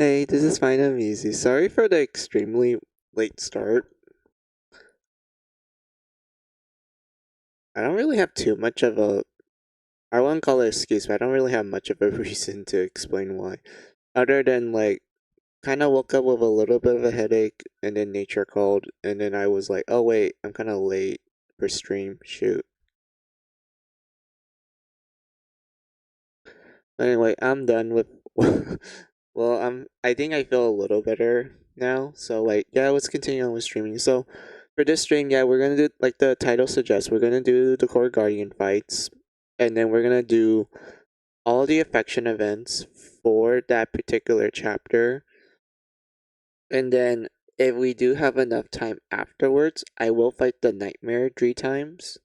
Hey, this is fine and easy. Sorry for the extremely late start. I don't really have too much of a. I won't call it excuse, but I don't really have much of a reason to explain why. Other than, like, kind of woke up with a little bit of a headache, and then nature called, and then I was like, oh wait, I'm kind of late for stream. Shoot. Anyway, I'm done with. Well, I think I feel a little better now. So, like, yeah, let's continue on with streaming. So, for this stream, yeah, we're gonna do, like the title suggests, we're gonna do the core guardian fights, and then we're gonna do all the affection events for that particular chapter. And then if we do have enough time afterwards, I will fight the nightmare 3 times.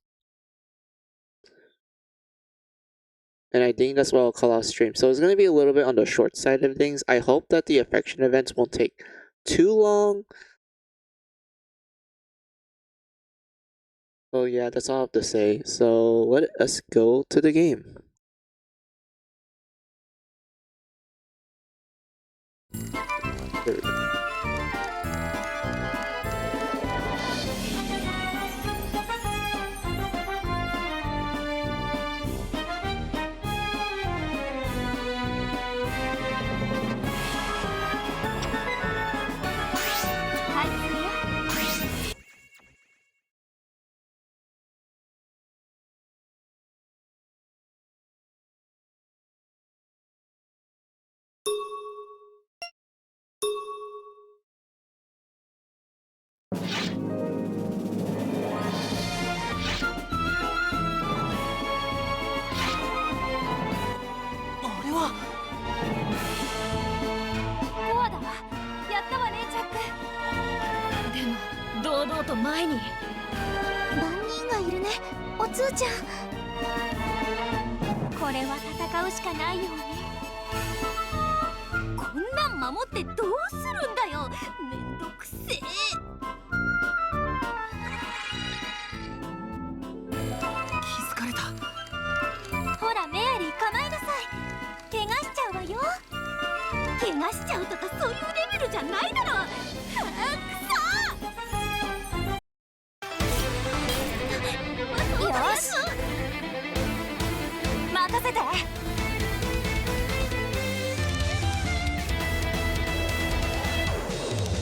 And I think that's what I'll call our stream. So it's going to be a little bit on the short side of things. I hope that the affection events won't take too long. Oh yeah, that's all I have to say. So let us go to the game. There we go.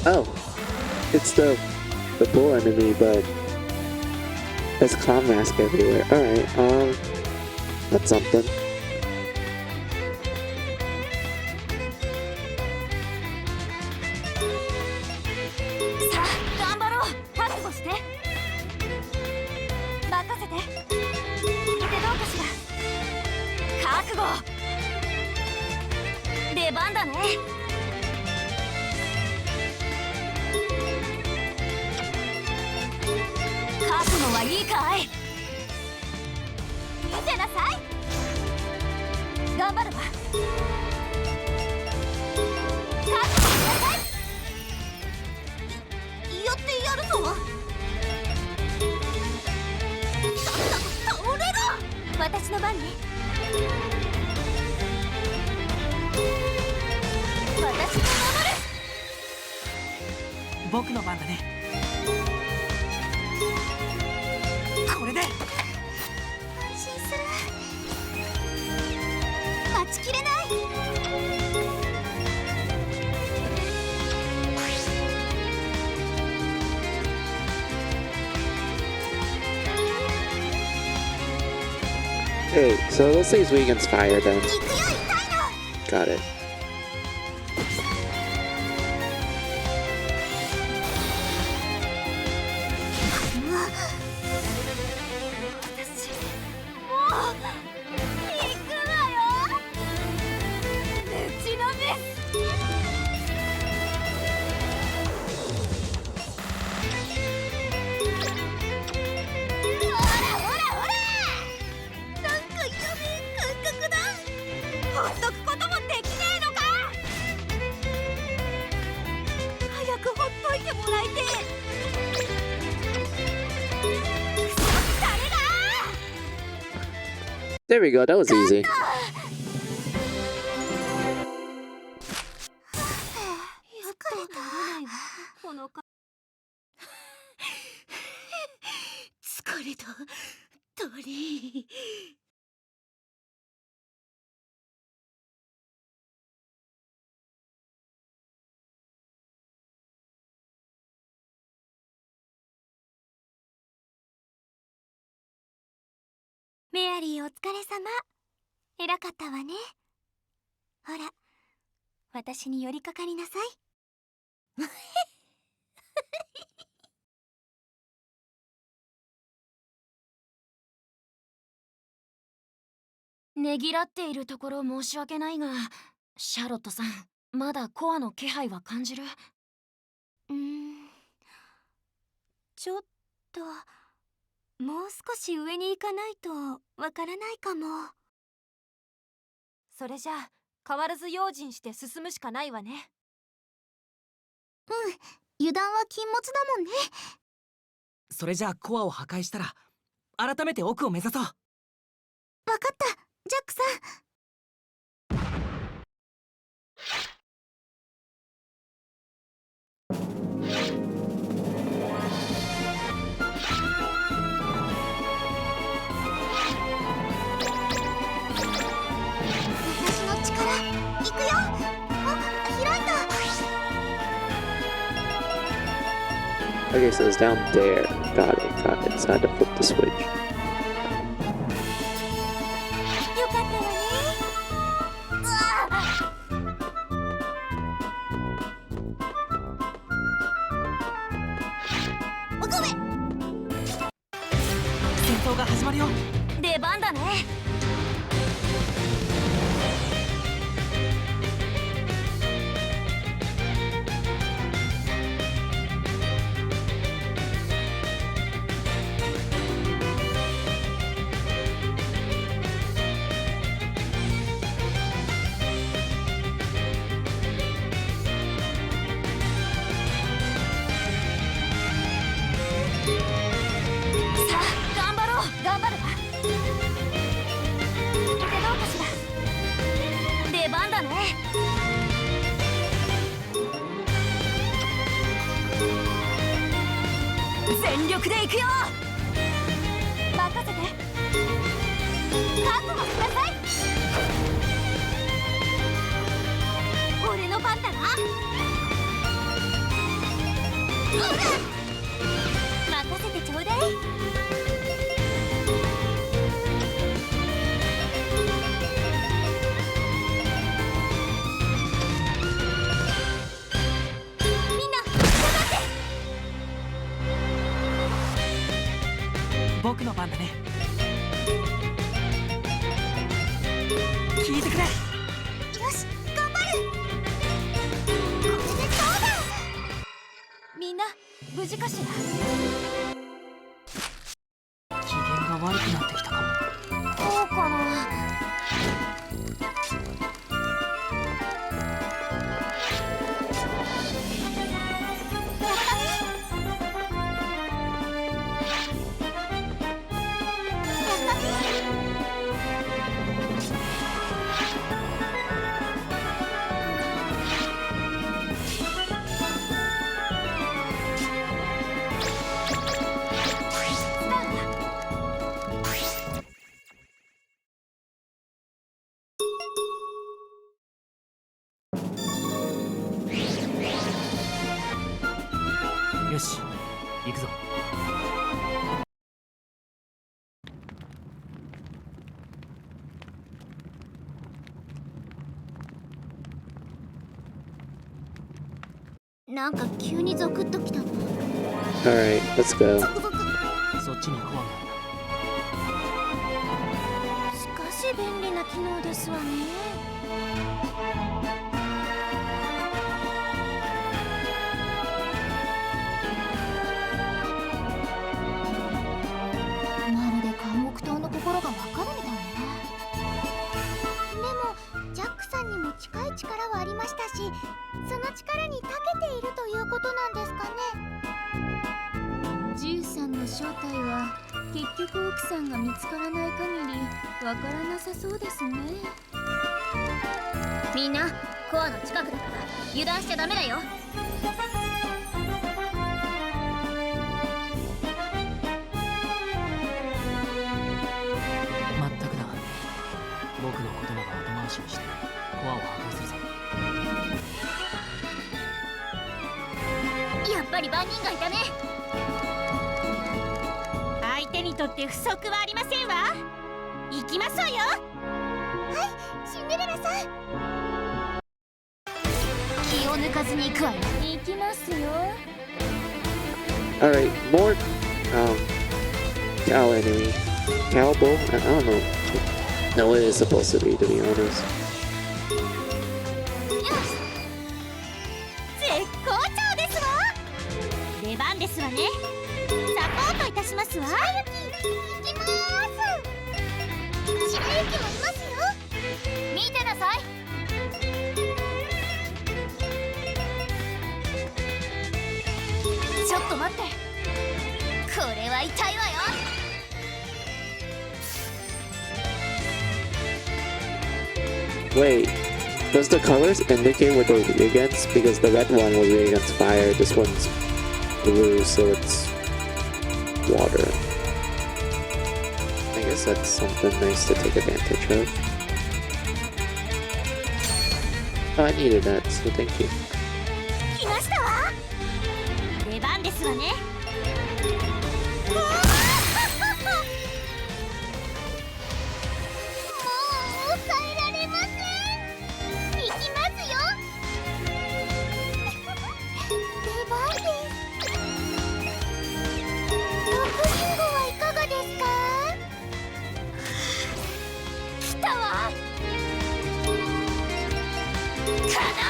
Oh, it's the bull enemy, but there's clown mask everywhere. Alright, that's something. Okay, so let's say it's weak against fire then. Got it. There we go, that was easy. れだ鳥。メアリーお疲れ様。偉かったわね。ほら、私に寄りかかりなさい。ねぎらっているところ申し訳ないが、シャーロットさん、まだコアの気配は感じる？ちょっともう少し上に行かないとわからないかも。それじゃあ変わらず用心して進むしかないわね。油断は禁物だもんね。それじゃあコアを破壊したら改めて奥を目指そう。わかった、ジャックさん。私の力いくよ。あ、開いた。 Okay, so it's down there. Got it. So I had to flip the switch. よかったわね。うわっ、ごめん。戦闘が始まるよ。出番だね。さあ頑張ろう。頑張るわ。どうかしら。出番だね。全力でいくよ。任せて。覚悟しなさい。俺の番だな。任せてちょうだい。みんな頑張って。僕の番だね。聞いてくれ。よし、頑張る。これでそうだ。みんな無事かしら。機嫌が悪くなってきたかも。どうかな。よし、行くぞ。なんか急にゾクッときたな。 Alright, let's go. ゾクゾク。そっちにコアがある。しかし便利な機能ですわね。まるで監獄島の心がわかるみたいね。でもジャックさんにも近い力はありましたし、その力に長けているということなんですかね。ジューさんの正体は結局奥さんが見つからない限りわからなさそうですね。みんなコアの近くだから油断しちゃダメだよ。り番人がいたね。相手にとって不足はありませんわ。行きますわよ。はい、シンデレラさん。気を抜かずに行くわよ。行きますよ。 Alright, more cow enemy. Cow bull? I don't know. No, what it is supposed to be honest. 絶好調ですわ。出番ですわね。サポートいたしますわ。行きまーす。白雪もいますよ。見てなさい。ちょっと待って。これは痛いわよ。Wait, does the colors indicate what they're weak against? Because the red one was weak against fire, this one's blue, so it's water. I guess that's something nice to take advantage of. Oh, I needed that, so thank you. 来ましたわ。出番ですわね。もう抑えられません。行きますよ。出番です。毒リンゴはいかがですか？来たわ。かな。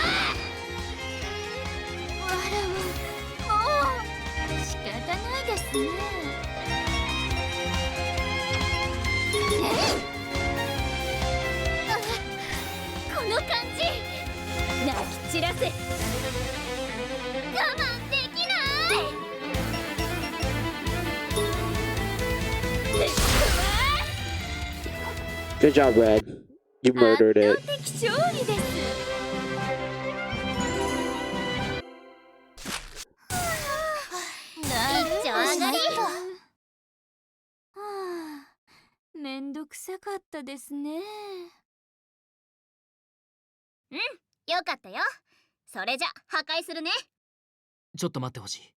わらわ、もう仕方ないですね。この感じ、泣き散らせ。我慢できない。Good job, Red. You murdered 圧 it. 倒的勝利です。一丁上がり。はあ、めんどくさかったですね。よかったよ。それじゃ破壊するね。ちょっと待ってほしい。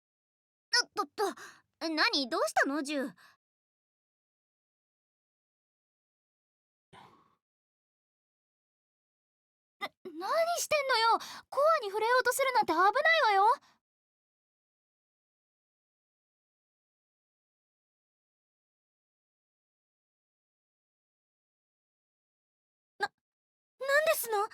何どうしたのジュウ？何してんのよ。コアに触れようとするなんて危ないわよ。なんですの？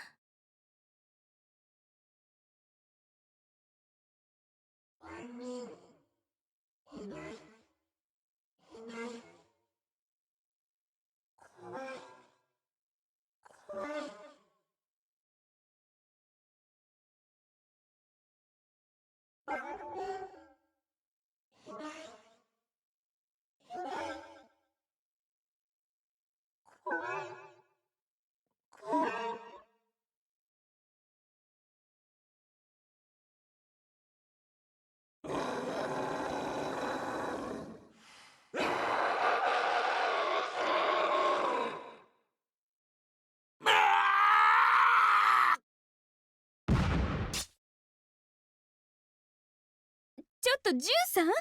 ちょっとジュウさん？ジ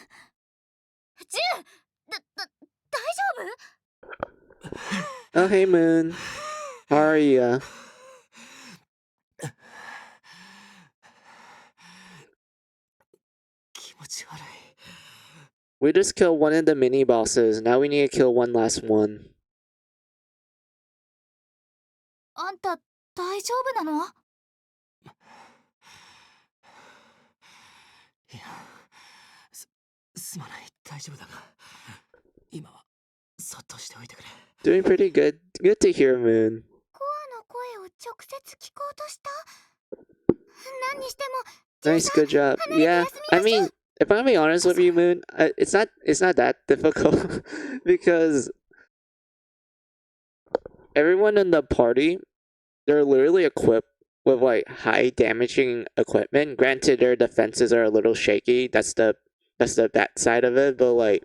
ュウ、大丈夫？ Oh, hey, Moon. How are ya? 気持ち悪い。We just killed one of the mini bosses. Now we need to kill one last one. あんた大丈夫なの？いや、すまない。大丈夫だが、今はそっとしておいてくれ。Doing pretty good. Good to hear, Moon. コアの声を直接聞こうとした。何にしても Nice, good job. Yeah, I mean, if I'm being honest with you, Moon, it's not that difficult because everyone in the party, they're literally equipped with like high damaging equipment. Granted, their defenses are a little shaky. That's the bad side of it. But like,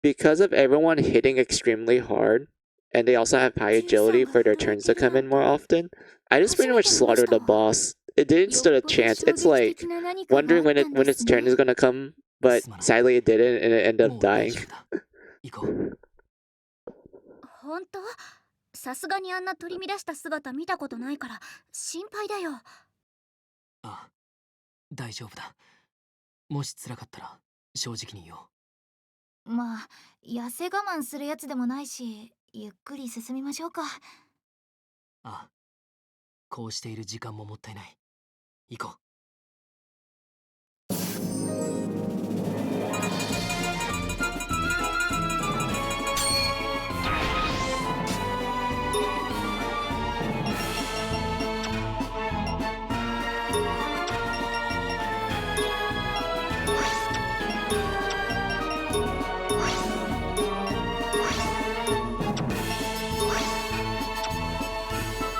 because of everyone hitting extremely hard, and they also have high agility for their turns to come in more often, I just pretty much slaughtered the boss it didn't stand a chance. It's like wondering when its turn is gonna come, but sadly it didn't, and it ended up もう大 dying. 丈夫だ。行こう。本当？さすがにあんな取り乱した姿見たことないから心配だよ。ああ、大丈夫だ。もし辛かったら正直に言おう。まあ痩せ我慢するやつでもないし、ゆっくり進みましょうか。ああ、こうしている時間ももったいない。行こう。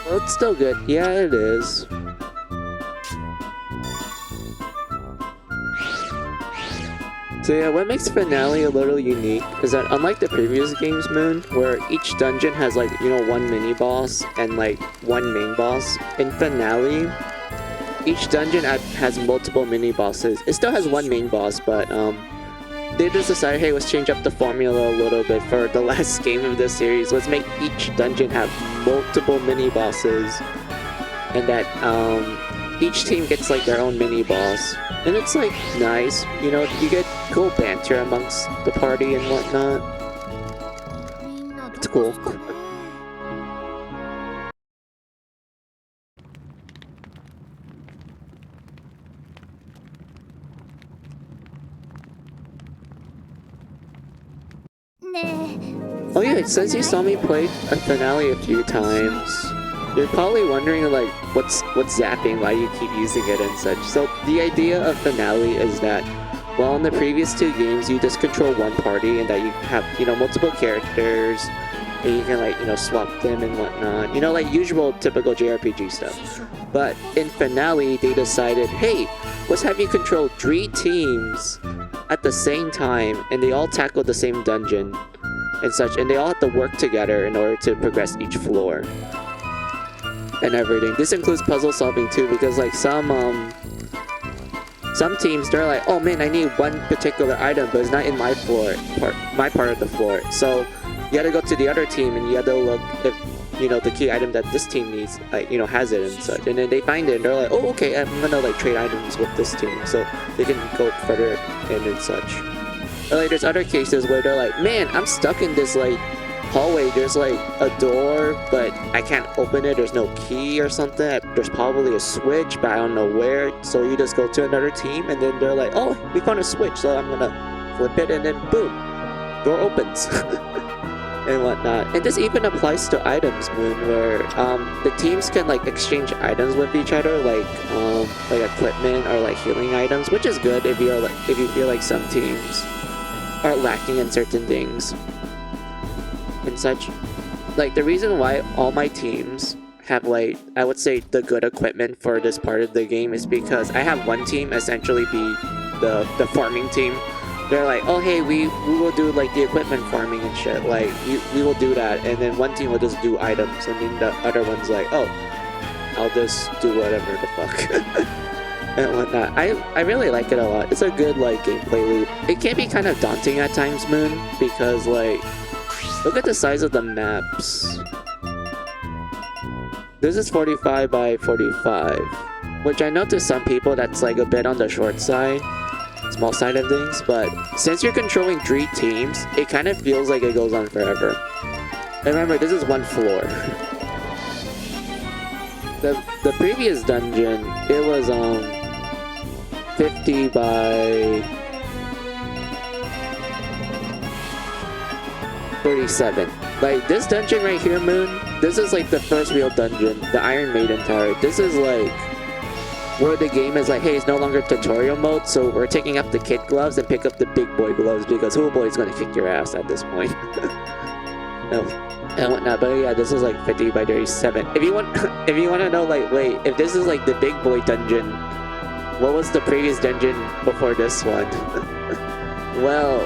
Well, it's still good. Yeah, it is. So yeah, what makes Finale a little unique is that unlike the previous games, Moon, where each dungeon has like, you know, one mini boss and like one main boss, in Finale, each dungeon has multiple mini bosses. It still has one main boss, but they just decided, hey, let's change up the formula a little bit for the last game of this series. Let's make each dungeon have multiple mini bosses, and that each team gets like their own mini boss. And it's like nice, you know, you get cool banter amongst the party and whatnot. It's cool. Oh yeah, since you saw me play a Finale a few times, you're probably wondering like what's zapping, why you keep using it and such. So the idea of Finale is that while in the previous two games you just control one party and that you have, you know, multiple characters and you can like, you know, swap them and whatnot. You know, like usual typical JRPG stuff. But in Finale they decided, hey, let's have you control 3 teams at the same time and they all tackle the same dungeon and such, and they all have to work together in order to progress each floor and everything. This includes puzzle solving too, because like some teams, they're like, oh man, I need one particular item but it's not in my part of the floor, so you gotta go to the other team and you gotta look if, you know, the key item that this team needs, like, you know, has it and such, and then they find it and they're like, oh okay, I'm gonna like trade items with this team so they can go further in and such. Or like there's other cases where they're like, man, I'm stuck in this like hallway, there's like a door but I can't open it, there's no key or something, there's probably a switch but I don't know where, so you just go to another team and then they're like, oh, we found a switch, so I'm gonna flip it and then boom, door opens. And whatnot. And this even applies to items, Moon, where the teams can like exchange items with each other, like equipment or like healing items, which is good if you feel like some teams are lacking in certain things and such. Like the reason why all my teams have like, I would say, the good equipment for this part of the game is because I have one team essentially be the farming team. They're like, oh hey, we will do like the equipment farming and shit, like we will do that, and then one team will just do items and then the other one's like, oh, I'll just do whatever the fuck. And whatnot. I really like it a lot. It's a good like gameplay loop. It can be kind of daunting at times, Moon, because like look at the size of the maps. This is 45 by 45, which I know to some people that's like a bit on the short side, small side of things, but since you're controlling 3 teams, it kind of feels like it goes on forever. And remember, this is one floor. The previous dungeon, it was 50 by 37. Like this dungeon right here, Moon, this is like the first real dungeon, the Iron Maiden Tower. This is like where the game is like, hey, it's no longer tutorial mode, so we're taking up the kid gloves and pick up the big boy gloves because Who Boy is gonna kick your ass at this point. And whatnot. But yeah, this is like 50 by 37. If you want to know, like, wait, if this is like the big boy dungeon, what was the previous dungeon before this one? Well,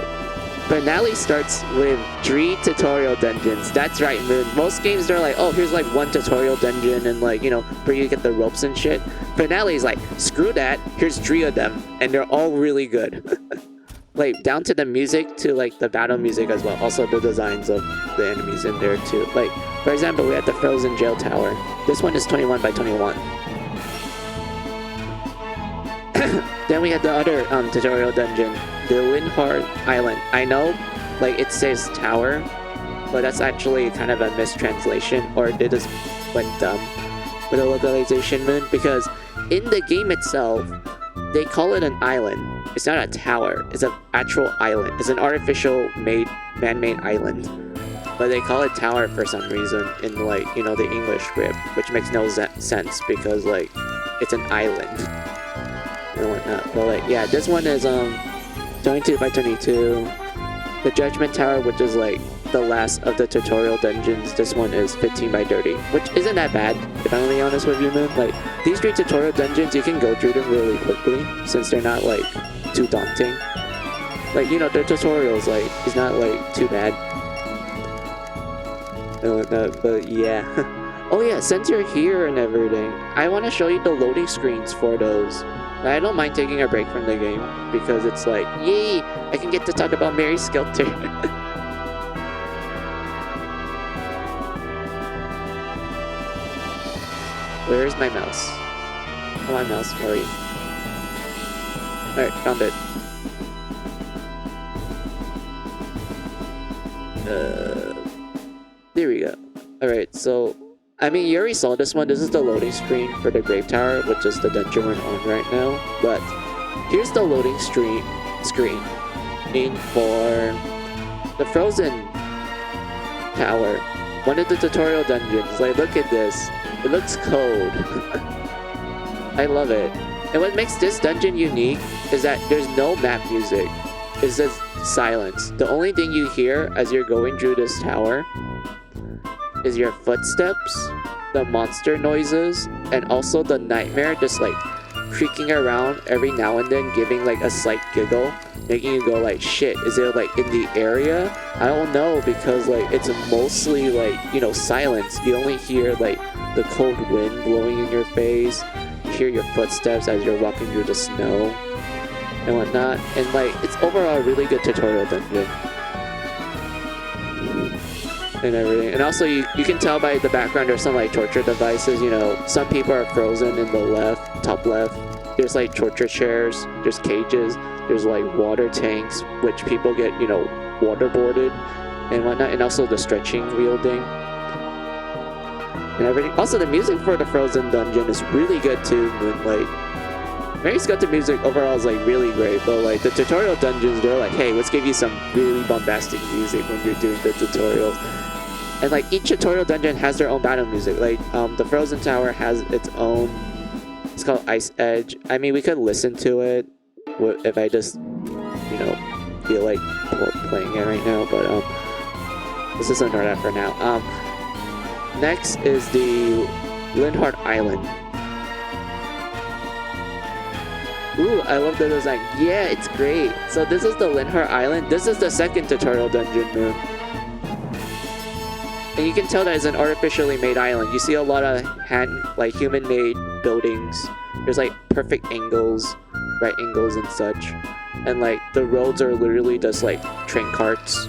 finale starts with 3 tutorial dungeons. That's right, Moon. Most games they're like, oh, here's like 1 tutorial dungeon and like, you know, where you get the ropes and shit. Finale is like, screw that, here's 3 of them, and they're all really good. Like, down to the music to like the battle music as well. Also the designs of the enemies in there too. Like, for example, we had the Frozen Jail Tower. This one is 21 by 21. Then we had the other tutorial dungeon, the Linhard Island. I know, like, it says tower, but that's actually kind of a mistranslation, or they just went dumb with the localization, Moon, because in the game itself, they call it an island. It's not a tower, it's an actual island. It's an artificial man-made island. But they call it tower for some reason in, like, you know, the English script, which makes no sense because, like, it's an island and whatnot. But like, yeah, this one is 22 by 22. The Judgment Tower, which is like the last of the tutorial dungeons, this one is 15 by 30, which isn't that bad, if I'm really honest with you, Moon. Like, these 3 tutorial dungeons, you can go through them really quickly since they're not like too daunting. Like, you know, the tutorials, like, it's not like too bad and whatnot. But yeah. Oh yeah, since you're here and everything, I want to show you the loading screens for those. I don't mind taking a break from the game because it's like, yay, I can get to talk about Mary Skelter. Where's my mouse? Come on, mouse, hurry. Alright, found it. There we go. Alright, so I mean, you already saw this one. This is the loading screen for the Grave Tower, which is the dungeon we're on right now. But here's the loading screen for the Frozen Tower, one of the tutorial dungeons. Like, look at this. It looks cold. I love it. And what makes this dungeon unique is that there's no map music. It's just silence. The only thing you hear as you're going through this tower is your footsteps, the monster noises, and also the nightmare just like creaking around every now and then, giving like a slight giggle, making you go like, shit, is it like in the area? I don't know, because like it's mostly like, you know, silence. You only hear like the cold wind blowing in your face, you hear your footsteps as you're walking through the snow and whatnot, and like it's overall a really good tutorial dungeon and everything. And also you can tell by the background there's some like torture devices. You know, some people are frozen in the top left. There's like torture chairs, there's cages, there's like water tanks which people get, you know, waterboarded and whatnot, and also the stretching wheel thing and everything. Also the music for the Frozen dungeon is really good too, Moonlight. Mary Skelter music overall is like really great, but like the tutorial dungeons, they're like, hey, let's give you some really bombastic music when you're doing the tutorials. And like each tutorial dungeon has their own battle music. Like the Frozen Tower has its own. It's called Ice Edge. I mean, we could listen to it if I just, you know, feel like playing it right now. But let's just ignore that for now. Next is the Linhard Island. Ooh, I love the design. Yeah, it's great. So this is the Linhard Island. This is the second tutorial dungeon, Moon. And you can tell that it's an artificially made island. You see a lot of human-made buildings. There's like perfect angles, right angles and such. And like the roads are literally just like train carts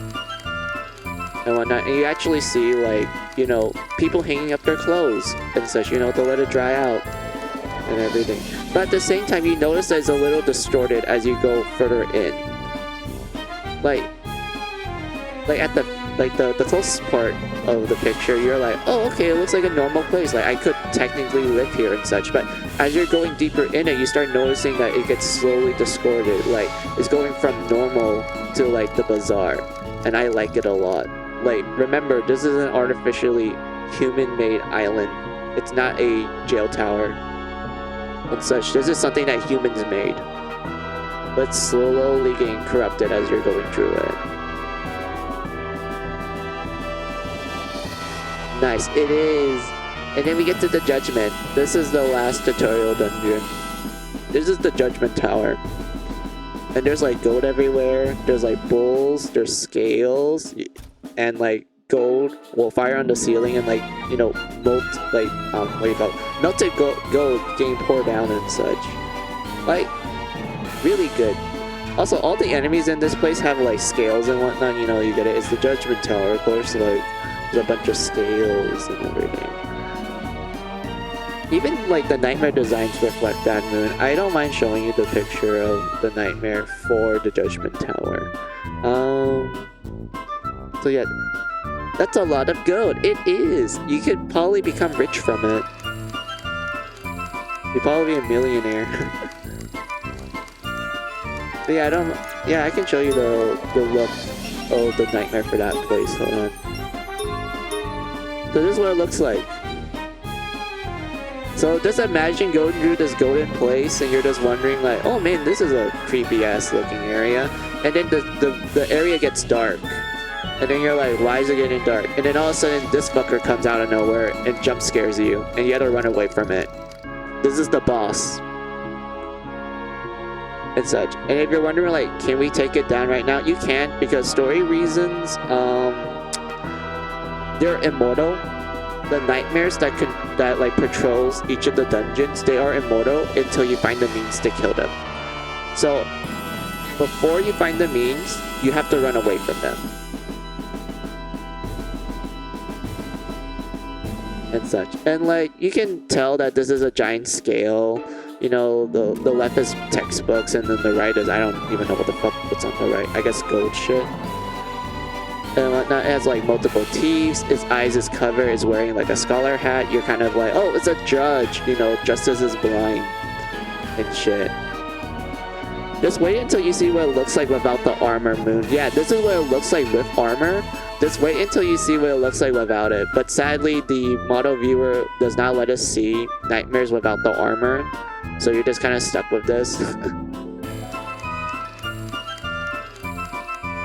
and whatnot. And you actually see like, you know, people hanging up their clothes and such, you know, to let it dry out and everything. But at the same time, you notice that it's a little distorted as you go further in. Like at the closest part of the picture, you're like, oh, okay, it looks like a normal place. Like I could technically live here and such. But as you're going deeper in it, you start noticing that it gets slowly distorted. Like it's going from normal to like the bizarre, and I like it a lot. Like remember, this is an artificially human-made island. It's not a jail tower and such. This is something that humans made, but slowly getting corrupted as you're going through it. Nice, it is. And then we get to the Judgment. This is the last tutorial dungeon. This is the Judgment Tower. and there's like gold everywhere. There's like bulls, there's scales, and like gold will fire on the ceiling, and like, you know, what do you call it? Melted gold getting poured down and such. Like, really good. Also, all the enemies in this place have like scales and whatnot. You know, you get it. It's the Judgment Tower, of course. Like, there's a bunch of scales and everything. Even like the nightmare designs reflect that, Moon. I don't mind showing you the picture of the nightmare for the Judgment Tower. So yeah, that's a lot of gold. It is. You could probably become rich from it. You'd probably be a millionaire. But yeah, I can show you the look of the nightmare for that place. Hold on. So this is what it looks like. So just imagine going through this golden place and you're just wondering like, oh man, this is a creepy ass looking area. And then the area gets dark. And then you're like, why is it getting dark? And then all of a sudden this fucker comes out of nowhere and jump scares you. And you have to run away from it. This is the boss. And such. And if you're wondering like, can we take it down right now? You can't, because story reasons, they're immortal. The nightmares that like patrols each of the dungeons, they are immortal until you find the means to kill them. So before you find the means, you have to run away from them. And such. And like, you can tell that this is a giant scale. You know, the left is textbooks and then the right is, I don't even know what's on the right. I guess gold shit. And whatnot. It has like multiple teeth. Its eyes is covered. Is wearing like a scholar hat. You're kind of like, oh, it's a judge. You know, justice is blind and shit. Just wait until you see what it looks like without the armor, Moon. Yeah, this is what it looks like with armor. Just wait until you see what it looks like without it. But sadly, the model viewer does not let us see nightmares without the armor. So you're just kind of stuck with this.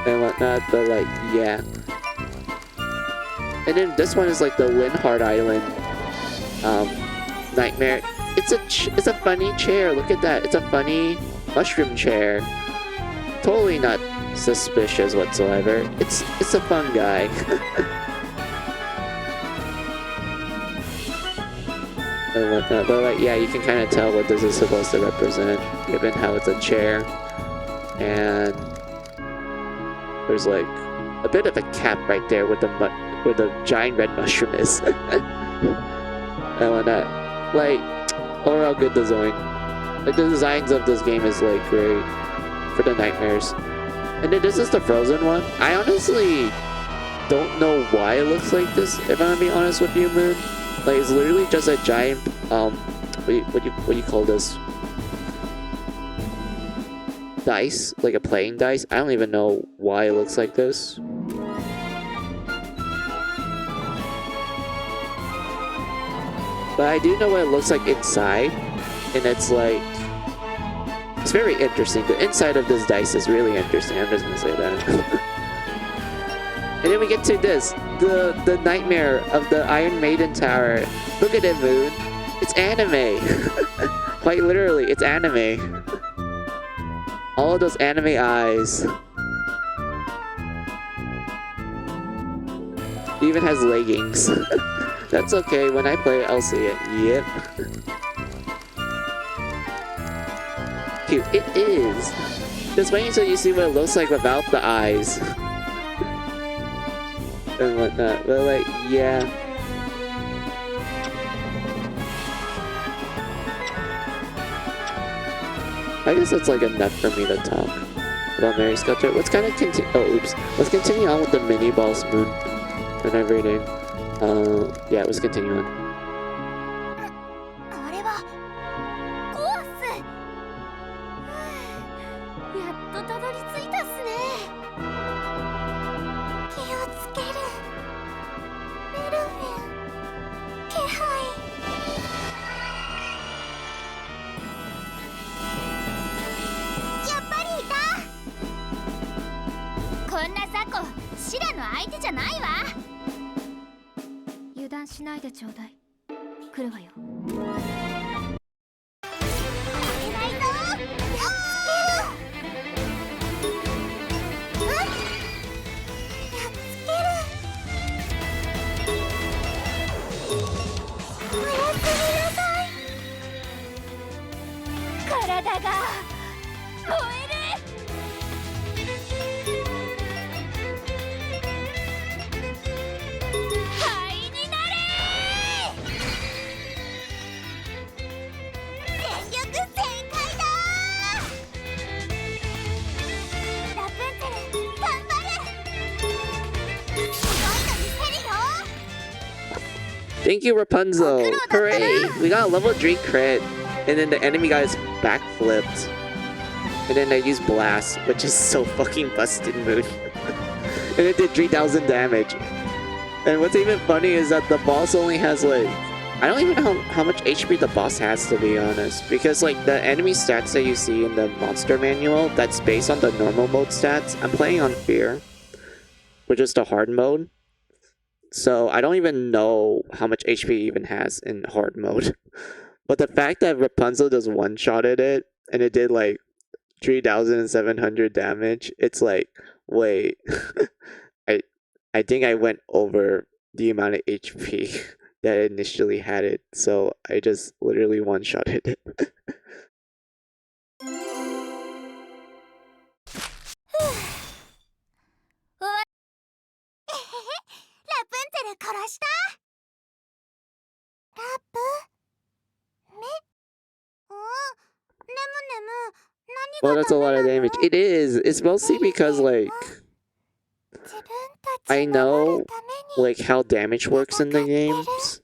And whatnot, but like, yeah. And then this one is like the Linhard Island nightmare. It's a funny chair. Look at that. It's a funny mushroom chair. Totally not suspicious whatsoever. It's a fun guy. And whatnot, but like, yeah, you can kind of tell what this is supposed to represent, given how it's a chair, and there's like a bit of a cap right there with where the giant red mushroom is. And whatnot, like, overall good design. Like, the designs of this game is like great for the nightmares. And then this is the frozen one. I honestly don't know why it looks like this, if I'm gonna be honest with you, Moon. Like, it's literally just a giant, what do you call this? Dice? Like a playing dice? I don't even know why it looks like this. But I do know what it looks like inside. And it's like, it's very interesting. The inside of this dice is really interesting. I'm just gonna say that. And then we get to this, the nightmare of the Iron Maiden Tower. Look at it, Moon. It's anime. Quite literally, it's anime. All of those anime eyes. It even has leggings. That's okay. When I play it, I'll see it. Yep. Cute. It is. Just wait until you see what it looks like without the eyes. And whatnot, but like, yeah. I guess that's like enough for me to talk about Mary Sculpture. Let's kind of continue. Oh, oops. Let's continue on with the mini boss, Moon, and everything. Yeah, let's continue on. あれはコアス。やっとたどり着いたっすね。気をつける。メルフィン。気配。やっぱりいた。こんな雑魚、シラの相手じゃないわ。油断しないでちょうだい。来るわよ。負けないぞ。やっつける。体が燃える。灰になれ。全力全開だ。ラプンツェル頑張る。すごいの見せるよ。 Thank you, Rapunzel! Hooray! We got a level 3 crit, and then the enemy guys backflipped. And then they used Blast, which is so fucking busted, Moon. And it did 3,000 damage. And what's even funny is that the boss only has like... I don't even know how much HP the boss has, to be honest. Because like the enemy stats that you see in the monster manual, that's based on the normal mode stats. I'm playing on Fear, which is the hard mode. So I don't even know how much HP it even has in hard mode. But the fact that Rapunzel just one-shotted it, and it did like 3,700 damage, it's like, wait, I think I went over the amount of HP that I initially had it, so I just literally one-shotted it. ラプンツェル殺した。ラプめねむねむ Well, that's a lot of damage. It is. It's mostly because like 自分たち I 守る know ために like how damage works in the games,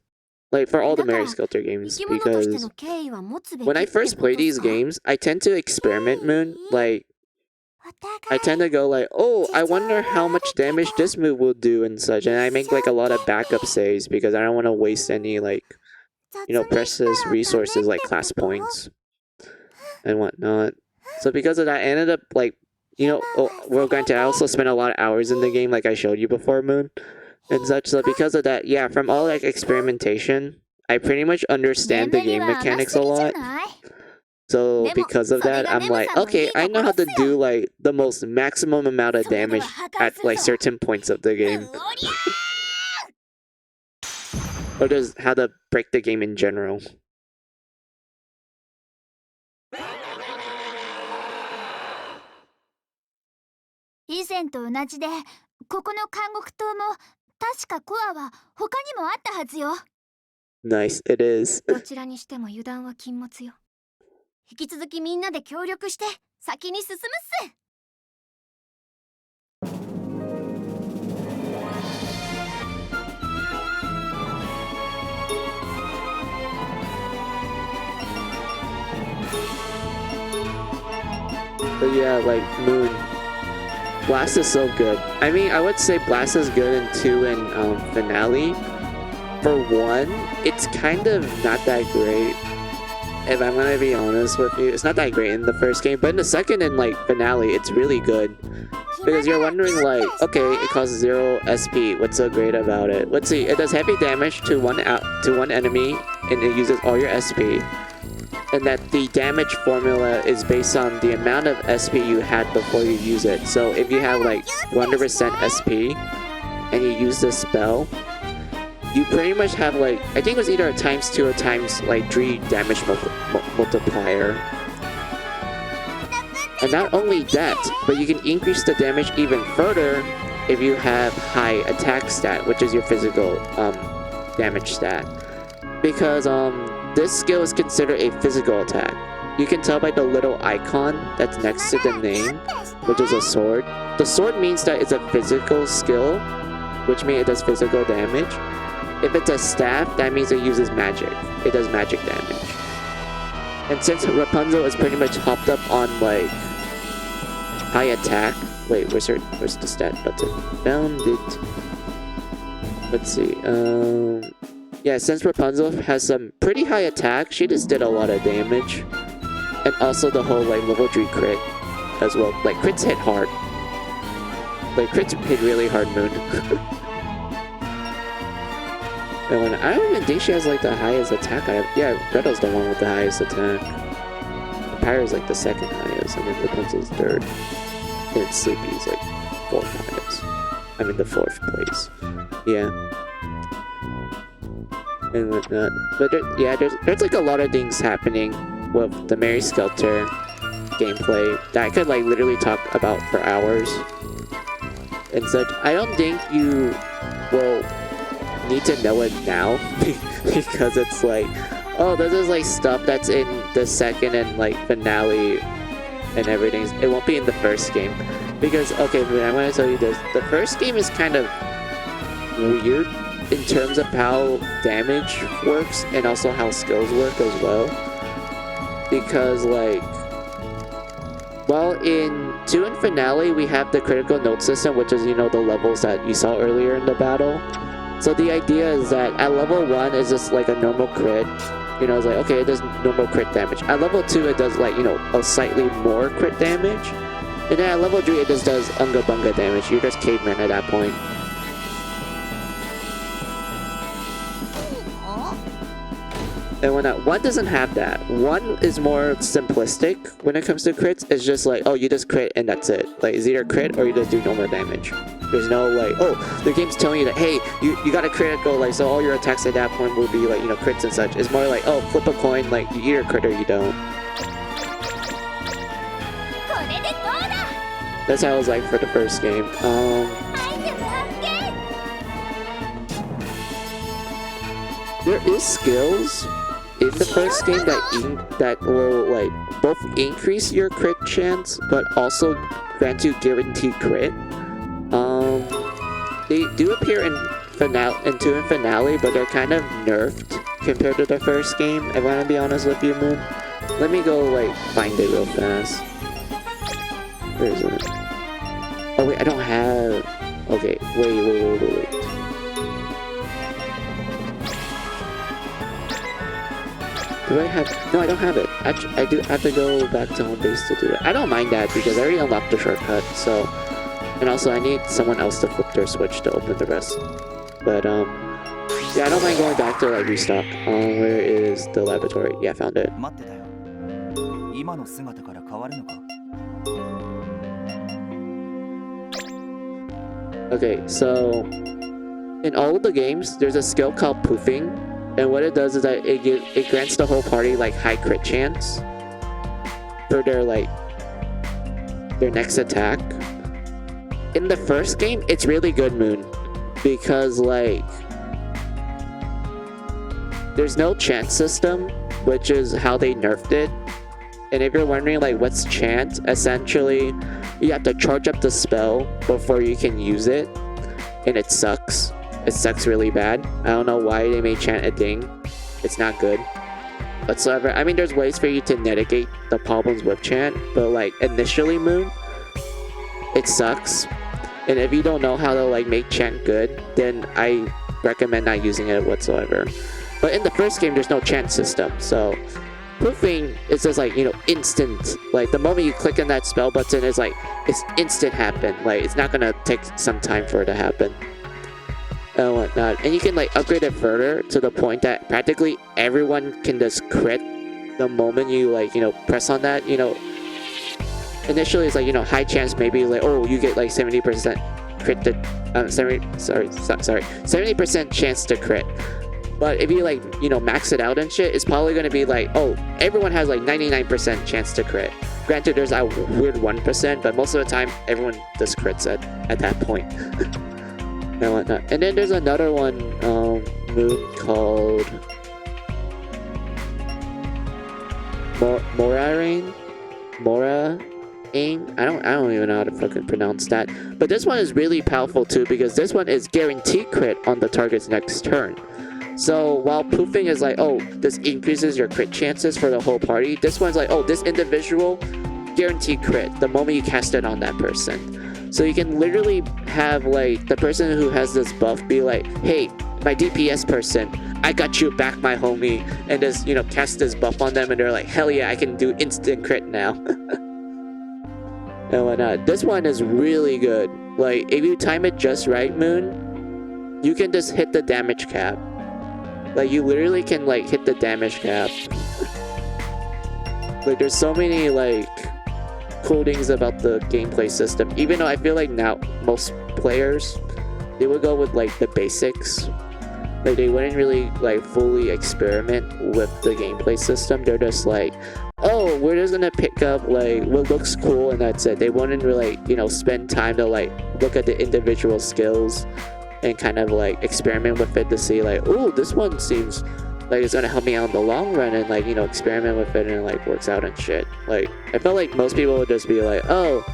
like for all the Mary Skelter games, 生き物として because の敬意は持つべき when I って first こと play these さ。 games, I tend to experiment, Moon. Like お互 I い tend to go like, oh, I wonder how much damage this move will do and such, and I make like a lot of backup saves because I don't want to waste any like, you know, 雑にしたら precious ダメ resources っ like て class こと points and whatnot. So because of that, I ended up like, you know, oh, well, granted, I also spent a lot of hours in the game, like I showed you before, Moon, and such. So because of that, yeah, from all like experimentation, I pretty much understand the 眠り game は甘すぎ mechanics じ a ゃ lot. ない？ So でも because of それ that, が I'm ネム like, さんのい okay, い I と know こ how ろ to ですよ。 do like the most maximum amount of それでは damage 破壊 at する like ぞ。 certain points of the う game, んおりゃ or just how to break the game in general. 以前と同じで、ここの監獄島も確かコアは他にもあったはずよ。 Nice, it is. どちらにしても油断は禁物よ。引き続きみんなで協力して先に進むっす。 But yeah, like Moon, Blast is so good. I mean, I would say Blast is good in 2 and Finale. For 1, it's kind of not that great. If I'm gonna be honest with you, it's not that great in the first game, but in the second and like Finale, it's really good. Because you're wondering like, okay, it costs 0 SP. What's so great about it? Let's see. It does heavy damage to one enemy, and it uses all your SP. And that the damage formula is based on the amount of SP you had before you use it. So if you have like 100% SP and you use the spell, you pretty much have like, I think it was either a ×2 or ×3 damage multiplier. And not only that, but you can increase the damage even further if you have high attack stat, which is your physical damage stat. Because this skill is considered a physical attack. You can tell by the little icon that's next to the name, which is a sword. The sword means that it's a physical skill, which means it does physical damage. If it's a staff, that means it uses magic. It does magic damage. And since Rapunzel is pretty much hopped up on like high attack, wait, where's the stat button? Found it. Let's see. Yeah, since Rapunzel has some pretty high attack, she just did a lot of damage. And also the whole like level 3 crit as well. Like crits hit hard. Like crits hit really hard, Moon. And when I don't even think she has like the highest attack. Yeah, Gretel's the one with the highest attack. Pyro's like the second highest, and then Rapunzel's third. And Sleepy's like 4th highest. I mean the 4th place. Yeah. And whatnot. But there's like a lot of things happening with the Mary Skelter gameplay that I could like literally talk about for hours and such. I don't think you will need to know it now because it's like, oh, this is like stuff that's in the second and like finale and everything. It won't be in the first game because, okay, I'm gonna tell you this. The first game is kind of weird in terms of how damage works and also how skills work as well. Because like, well, in 2 and finale, we have the critical note system, which is, you know, the levels that you saw earlier in the battle. So the idea is that at level 1 is just like a normal crit. You know, it's like, okay, it does normal crit damage. At level 2, it does like, you know, a slightly more crit damage. And then at level 3, it just does unga bunga damage. You're just caveman at that point. And when 1 doesn't have that. 1 is more simplistic when it comes to crits. It's just like, oh, you just crit and that's it. Like, it's either crit or you just do normal damage. There's no like, oh, the game's telling you that, hey, you got a critical, like, so all your attacks at that point will be like, you know, crits and such. It's more like, oh, flip a coin, like, you either crit or you don't. That's how it was like for the first game. There is skills in the first game that will like both increase your crit chance but also grant you guaranteed crit. They do appear in 2 and finale, but they're kind of nerfed compared to the first game. If I'm gonna be honest with you, Moon, let me go like find it real fast. Where is it? Oh wait, I don't have. Okay, wait. Do I have? No, I don't have it. I do have to go back to home base to do it. I don't mind that because I already unlocked the shortcut. So, and also I need someone else to flip their switch to open the rest. But yeah, I don't mind going back to like restock. Where is the laboratory? Yeah, I found it. Okay, so in all of the games, there's a skill called poofing. And what it does is that it grants the whole party like high crit chance for their next attack. In the first game, it's really good, Moon, because like there's no chance system, which is how they nerfed it. And if you're wondering like what's chance, essentially you have to charge up the spell before you can use it, and it sucks. It sucks really bad. I don't know why they made chant a thing. It's not good whatsoever. I mean, there's ways for you to mitigate the problems with chant, but like initially, Moon, it sucks. And if you don't know how to like make chant good, then I recommend not using it whatsoever. But in the first game, there's no chant system, so poofing is just like, you know, instant. Like the moment you click on that spell button, it's like it's instant happen. Like it's not gonna take some time for it to happen and whatnot. And you can like upgrade it further to the point that practically everyone can just crit the moment you like, you know, press on that. You know, initially it's like, you know, high chance, maybe like, oh, you get like 70% crit to 70% chance to crit. But if you like, you know, max it out and shit, it's probably gonna be like, oh, everyone has like 99% chance to crit. Granted, there's a weird 1%, but most of the time everyone just crits at that point. And whatnot. And then there's another one, Moon, called Moraine. I don't even know how to fucking pronounce that. But this one is really powerful too, because this one is guaranteed crit on the target's next turn. So while poofing is like, oh, this increases your crit chances for the whole party, this one's like, oh, this individual guaranteed crit the moment you cast it on that person. So you can literally have like the person who has this buff be like, hey, my DPS person, I got you back, my homie, and just, you know, cast this buff on them, and they're like, hell yeah, I can do instant crit now. And whatnot. This one is really good. Like if you time it just right, Moon, you can just hit the damage cap. Like you literally can like hit the damage cap. Like there's so many like cool things about the gameplay system, even though I feel like now most players, they would go with like the basics Like they wouldn't really like fully experiment with the gameplay system. They're just like, oh, we're just gonna pick up like what looks cool and that's it. They wouldn't really, you know, spend time to like look at the individual skills and kind of like experiment with it to see like, oh, this one seems like it's gonna help me out in the long run, and like, you know, experiment with it and it like works out and shit. Like I felt like most people would just be like, oh,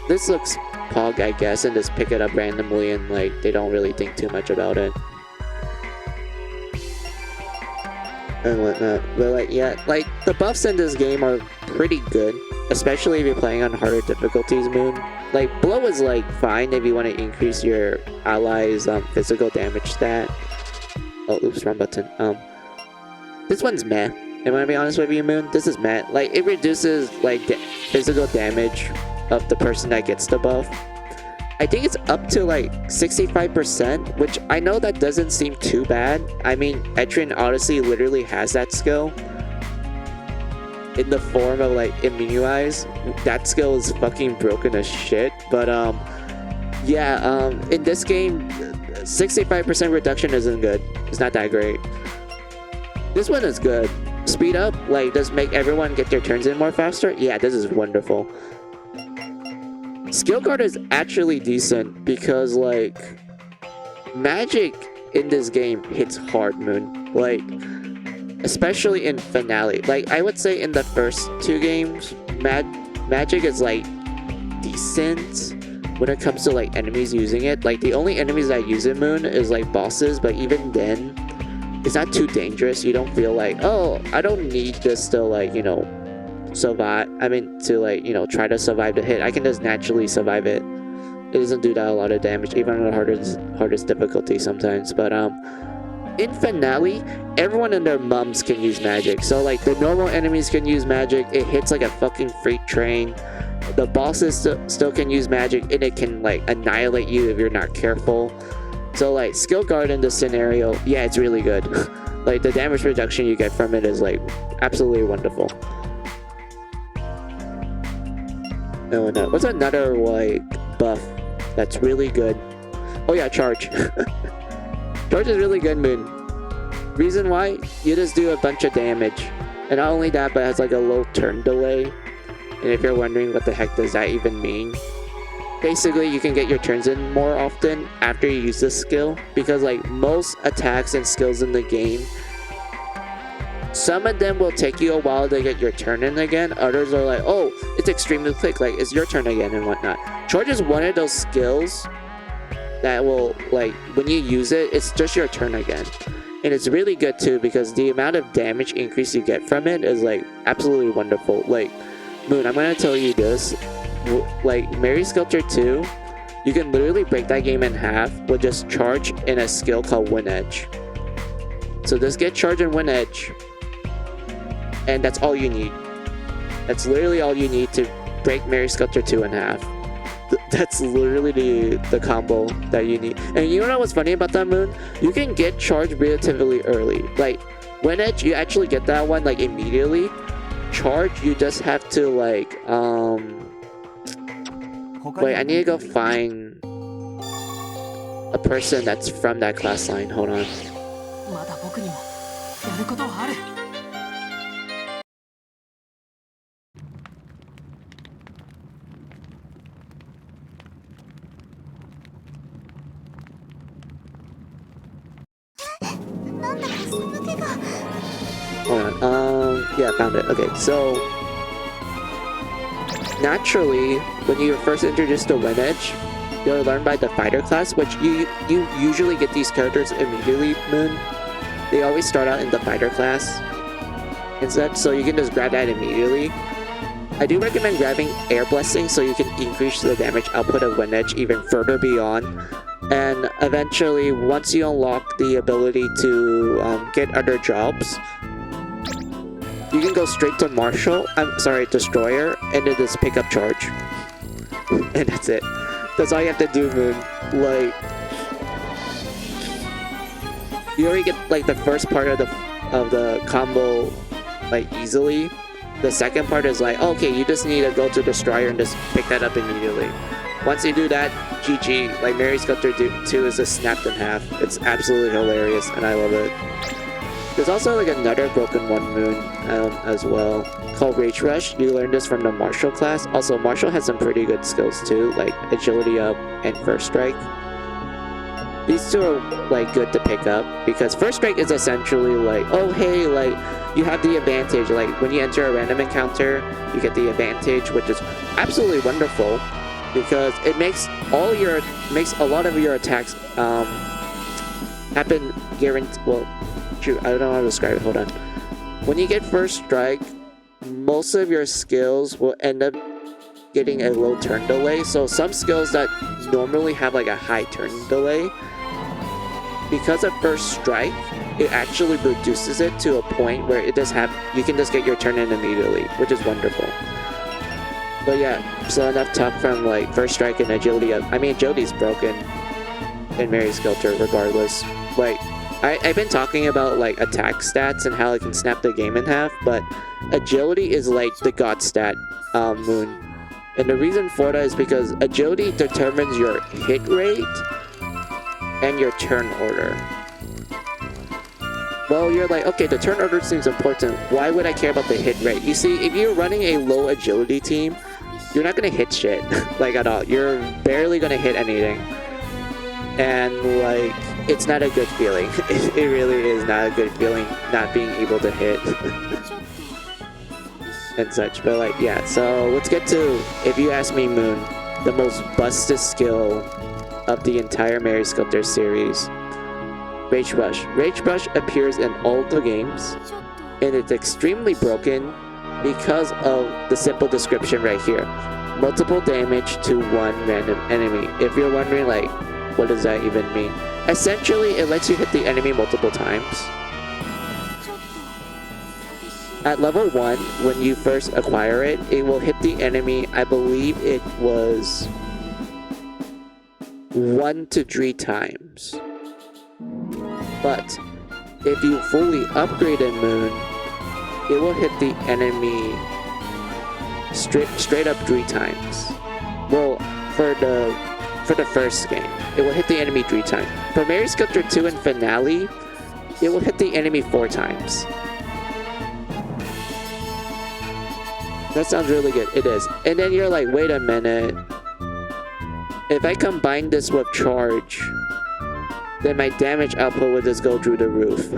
this looks pog, I guess, and just pick it up randomly, and like they don't really think too much about it and whatnot. But like, yeah, like the buffs in this game are pretty good, especially if you're playing on harder difficulties. Moon, like blow is like fine if you want to increase your allies physical damage stat. Oh, oops, wrong button. This one's meh. I'm gonna be honest with you, Moon. This is meh. Like it reduces like physical damage of the person that gets the buff. I think it's up to like 65%, which I know that doesn't seem too bad. I mean, Etrian Odyssey literally has that skill in the form of like Immunize. That skill is fucking broken as shit. But yeah, in this game, 65% reduction isn't good. It's not that great. This one is good. Speed up, like, does make everyone get their turns in more faster? Yeah, this is wonderful. Skill card is actually decent because, like, magic in this game hits hard, Moon. Like, especially in Finale. Like, I would say in the first two games, magic is, like, decent when it comes to, like, enemies using it. Like, the only enemies that use it, Moon, is, like, bosses, but even then, it's not too dangerous. You don't feel like, oh, I don't need this to, like, you know, survive. I mean, to, like, you know, try to survive the hit. I can just naturally survive it. It doesn't do that a lot of damage, even on the hardest difficulty sometimes. But in Finale, everyone and their mums can use magic. So like the normal enemies can use magic. It hits like a fucking freight train. The bosses still can use magic, and it can like annihilate you if you're not careful. So like skill guard in this scenario, yeah, it's really good. Like the damage reduction you get from it is like absolutely wonderful. No, no. What's another like buff that's really good? Oh yeah, charge. Charge is really good, Moon. Reason why? You just do a bunch of damage. And not only that, but it has like a low turn delay. And if you're wondering what the heck does that even mean, basically you can get your turns in more often after you use this skill. Because like most attacks and skills in the game, some of them will take you a while to get your turn in again. Others are like, oh, it's extremely quick, like it's your turn again and whatnot. Charge is one of those skills that will, like, when you use it, it's just your turn again. And it's really good too, because the amount of damage increase you get from it is like absolutely wonderful. Like, Moon, I'm gonna tell you this, like Mary Sculpture 2, you can literally break that game in half with just charge and a skill called Wind Edge. So just get charge and Wind Edge, and that's all you need. That's literally all you need to break Mary Sculpture 2 in half. That's literally the combo that you need. And you know what's funny about that, Moon? You can get charged relatively early. Like, Wind Edge, you actually get that one like immediately. Charge, you just have to like, wait, I need to go find a person that's from that class line. Hold on. Hold on. Yeah, I found it. Okay, so naturally, when you're first introduced to Wind Edge, you're learned by the fighter class, which you usually get these characters immediately, Moon. They always start out in the fighter class instead, so you can just grab that immediately. I do recommend grabbing Air Blessing so you can increase the damage output of Wind Edge even further beyond. And eventually, once you unlock the ability to get other jobs, you can go straight to Destroyer, and then just pick up charge. And that's it. That's all you have to do, Moon. Like, you already get like the first part of the combo like easily. The second part is like, okay, you just need to go to Destroyer and just pick that up immediately. once you do that, GG. Like Mary Sculptor 2 is just snapped in half. It's absolutely hilarious, and I love it. There's also like another broken one moon as well called Rage Rush. You learn this from the Martial class. Also, Martial has some pretty good skills too, like Agility Up and First Strike. These two are like good to pick up because First Strike is essentially like, oh hey, like you have the advantage. Like when you enter a random encounter, you get the advantage, which is absolutely wonderful because it makes a lot of your attacks happen guaranteed. Well, shoot, I don't know how to describe it. Hold on. When you get First Strike, most of your skills will end up getting a low turn delay. So some skills that normally have like a high turn delay, because of First Strike, it actually reduces it to a point where you can just get your turn in immediately, which is wonderful. But yeah, so enough talk from like First Strike and Agility Up. I mean, Agility's broken in Mary Sculptor regardless. Like, I've been talking about like attack stats and how it can snap the game in half, but Agility is like the god stat moon. And the reason for that is because Agility determines your hit rate and your turn order. Well, you're like, okay, the turn order seems important. Why would I care about the hit rate? You see, if you're running a low agility team, you're not gonna hit shit, like at all. You're barely gonna hit anything. And like, it's not a good feeling. It really is not a good feeling not being able to hit. And such. But like, yeah, so let's get to, if you ask me, Moon, the most busted skill of the entire Mary Sculptor series. Rage Rush. Rage Rush appears in all the games, and it's extremely broken because of the simple description right here. Multiple damage to one random enemy. If you're wondering, like, what does that even mean? Essentially, it lets you hit the enemy multiple times. At level 1, when you first acquire it, it will hit the enemy, I believe it was 1 to 3 times. But if you fully upgrade a Moon, it will hit the enemy straight up 3 times. Well, for the first game, it will hit the enemy 3 times. For Mary Sculptor 2 and Finale, it will hit the enemy 4 times. That sounds really good. It is. And then you're like, wait a minute. If I combine this with Charge, then my damage output would just go through the roof.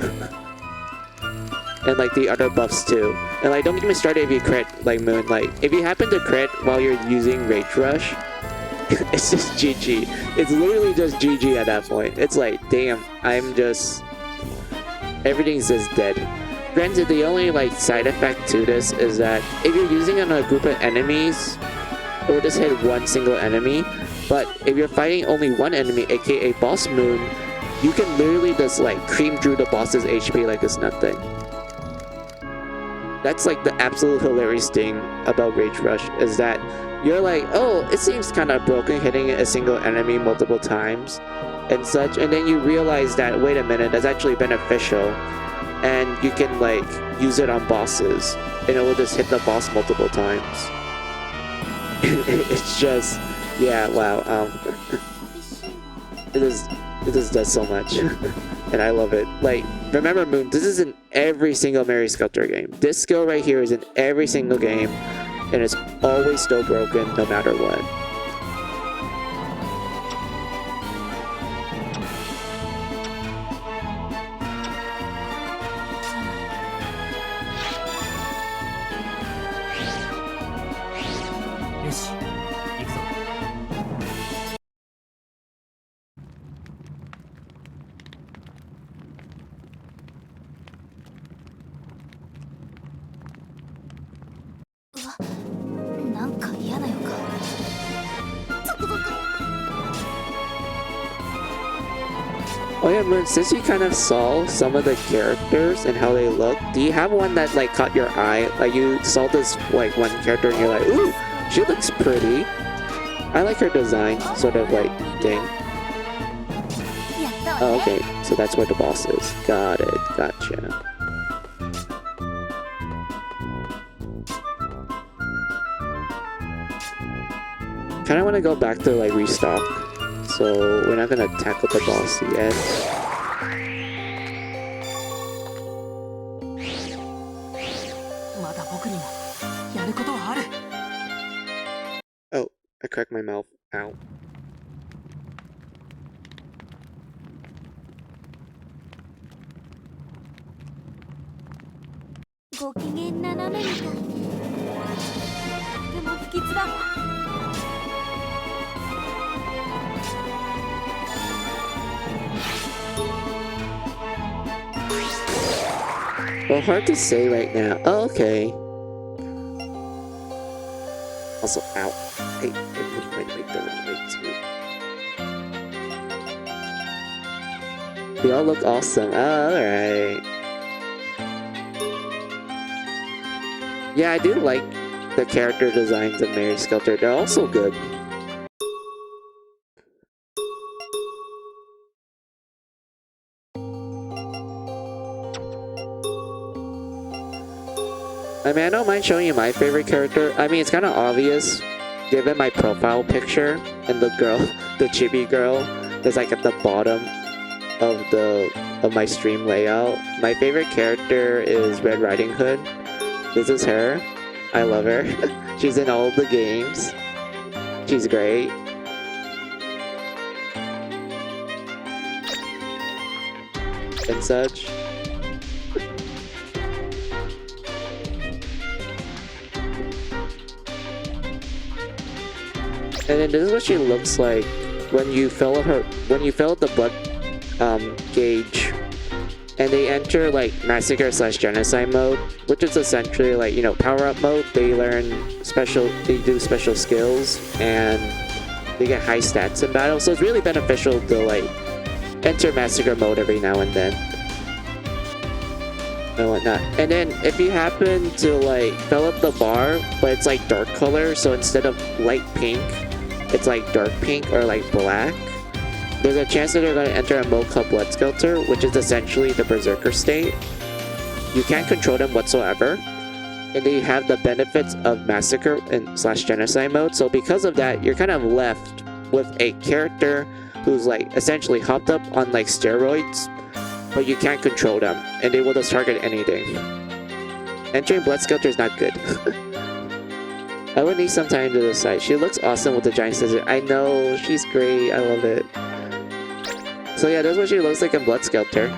And like the other buffs too. And like, don't get me started if you crit, like Moon. Like, if you happen to crit while you're using Rage Rush, it's just GG. It's literally just GG at that point. It's like, damn, everything's just dead. Granted, the only like side effect to this is that if you're using it on a group of enemies, it will just hit one single enemy. But if you're fighting only one enemy, aka Boss Moon, you can literally just like cream through the boss's HP like it's nothing. That's like the absolute hilarious thing about Rage Rush, is that you're like, oh, it seems kind of broken hitting a single enemy multiple times and such, and then you realize that, wait a minute, that's actually beneficial, and you can like use it on bosses and it will just hit the boss multiple times. It's just, yeah, wow, it just does so much. And I love it. Like, remember, Moon, this is in every single Mary Sculptor game. This skill right here is in every single game, and it's always still broken no matter what. Yoshi, 行くぞ。うわ、なんか嫌な予感。Oh yeah, Moon, since you kind of saw some of the characters and how they look, do you have one that like caught your eye? Like you saw this like one character and you're like, ooh, she looks pretty. I like her design, sort of like thing. Oh, okay, so that's where the boss is. Got it, gotcha. kind of want to go back to like restock. So we're not gonna tackle the boss yet. Oh, I cracked my mouth. Ow. ご機嫌斜めみたいね。とても不吉だわ。Well, hard to say right now. Oh, okay. Also, ow. I moved my leg the wrong way too. We all look awesome. Oh, alright. Yeah, I do like the character designs of Mary Skelter. They're also good. I mean, I don't mind showing you my favorite character. I mean, it's kind of obvious given my profile picture and the girl, the chibi girl, that's like at the bottom of my stream layout. My favorite character is Red Riding Hood. This is her. I love her. She's in all the games. She's great. And such. And then this is what she looks like when you fill up the blood gauge, and they enter like massacre / genocide mode, which is essentially like, you know, power up mode. They do special skills and they get high stats in battle. So it's really beneficial to like enter massacre mode every now and then and whatnot. And then if you happen to like fill up the bar, but it's like dark color, so instead of light pink, it's like dark pink or like black, there's a chance that they're going to enter a mode called Blood Skelter, which is essentially the Berserker state. You can't control them whatsoever, and they have the benefits of massacre and / genocide mode. So because of that, you're kind of left with a character who's like essentially hopped up on like steroids, but you can't control them, and they will just target anything. Entering Blood Skelter is not good. I would need some time to decide. She looks awesome with the giant scissors. I know, she's great. I love it. So yeah, that's what she looks like in Blood Skelter.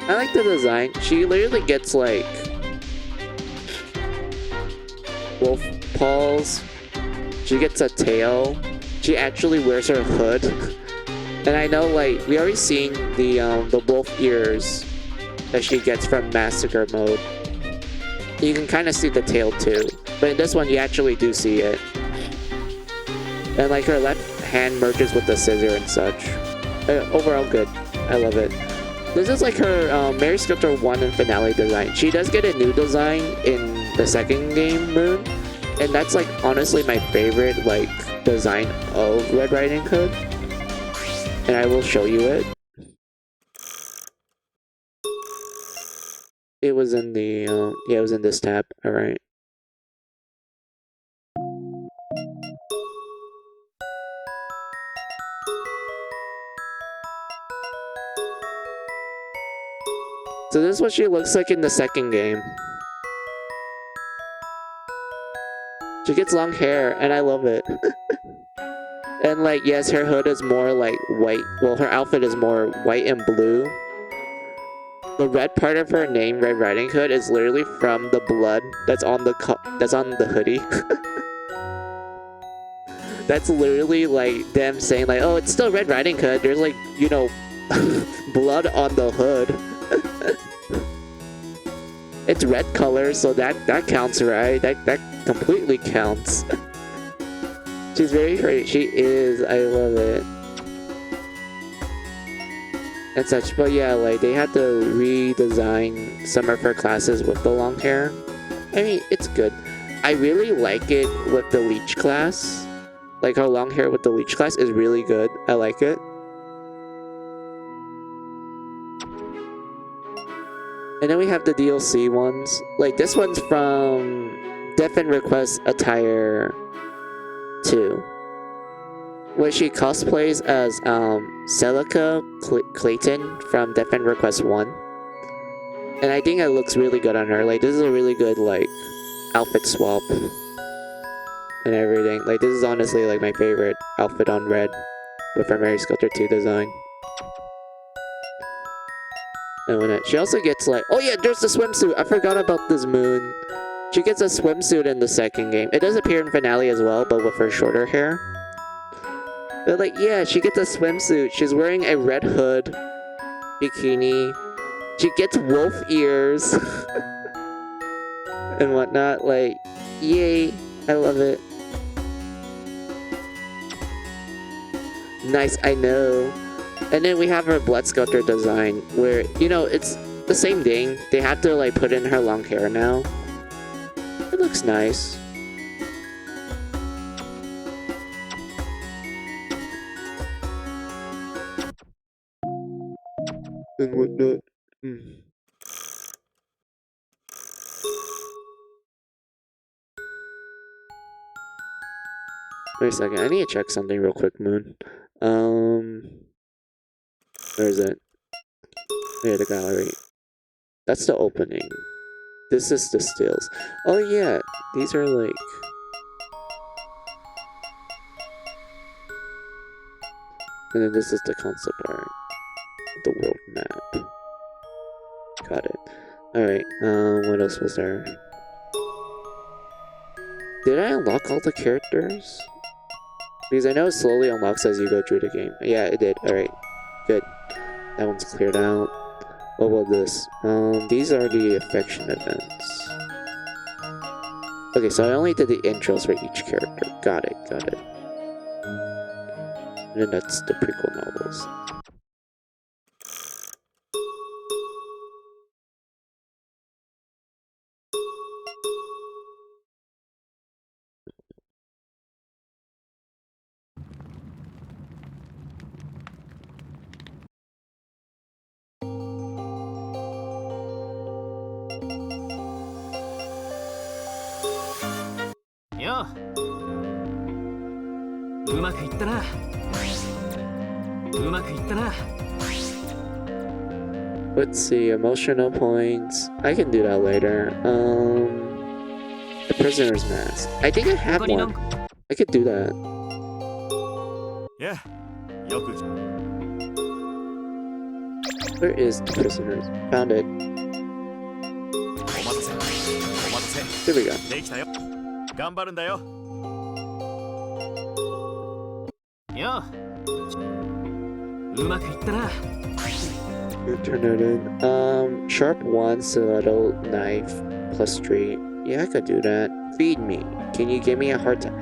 I like the design. She literally gets like wolf paws. She gets a tail. She actually wears her hood. And I know, like, we already seen the wolf ears that she gets from massacre mode. You can kind of see the tail too, but in this one you actually do see it. And like her left hand merges with the scissor and such. Overall good. I love it. This is like her Mary Skelter 1 and finale design. She does get a new design in the second game, Moon, and that's like honestly my favorite like design of Red Riding Hood. And I will show you it. It was in the, yeah, it was in this tab. Alright. So this is what she looks like in the second game. She gets long hair, and I love it. And like, yes, her hood is more like white. Well, her outfit is more white and blue. The red part of her name, Red Riding Hood, is literally from the blood that's on the hoodie. That's literally like them saying like, oh, it's still Red Riding Hood. There's like, you know, blood on the hood. It's red color, so that counts, right? That completely counts. She's very pretty. She is. I love it. And such. But yeah, like they had to redesign some of her classes with the long hair. I mean, it's good. I really like it with the leech class. Like her long hair with the leech class is really good. I like it. And then we have the DLC ones. Like this one's from Death and Request Attire 2. Where she cosplays as Celica Clayton from Death and Request 1. And I think it looks really good on her. Like this is a really good like outfit swap and everything. Like this is honestly like my favorite outfit on Red with her Mary Sculptor 2 design. And when she also gets like, oh yeah, there's the swimsuit. I forgot about this moon. She gets a swimsuit in the second game. It does appear in finale as well, but with her shorter hair. But like, yeah, she gets a swimsuit. She's wearing a red hood, bikini. She gets wolf ears and whatnot. Like, yay, I love it. Nice, I know. And then we have her blood sculptor design where, you know, it's the same thing. They have to like put in her long hair now. It looks nice. And whatnot. Wait a second, I need to check something real quick, Moon. Where is it? Yeah, the gallery. That's the opening. This is the stills. Oh yeah, these are like... And then this is the concept art. The world map. Got it. Alright, what else was there? Did I unlock all the characters? Because I know it slowly unlocks as you go through the game. Yeah, it did. Alright, good. That one's cleared out. What about this? These are the affection events. Okay, so I only did the intros for each character. Got it, got it. And then that's the prequel novels. Yo. うまくいったな。うまくいったな。 Let's see, emotional points. I can do that later. The prisoner's mask. I think I have one. I could do that. Yeah. Where is the prisoner's? Found it. Here we go. できたよ。頑張るんだよ。よ。うまくいったな。 Turn it in. Sharp 1, stiletto, knife, plus 3. Yeah, I could do that. Feed me. Can you give me a hard time?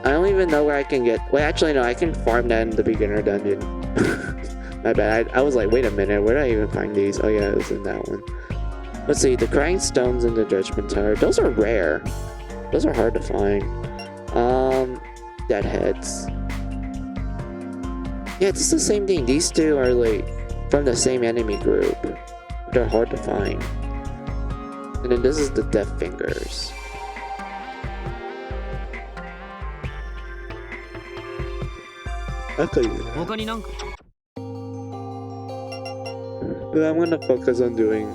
I don't even know where I can get... Wait, actually, no, I can farm that in the beginner dungeon. My bad. I was like, wait a minute, where did I even find these? Oh yeah, it was in that one. Let's see, the crying stones in the judgment tower. Those are rare. Those are hard to find. Deadheads. Yeah, it's the same thing. These two are like from the same enemy group. They're hard to find. And then this is the death fingers. Okay. 他になんか But I'm gonna focus on doing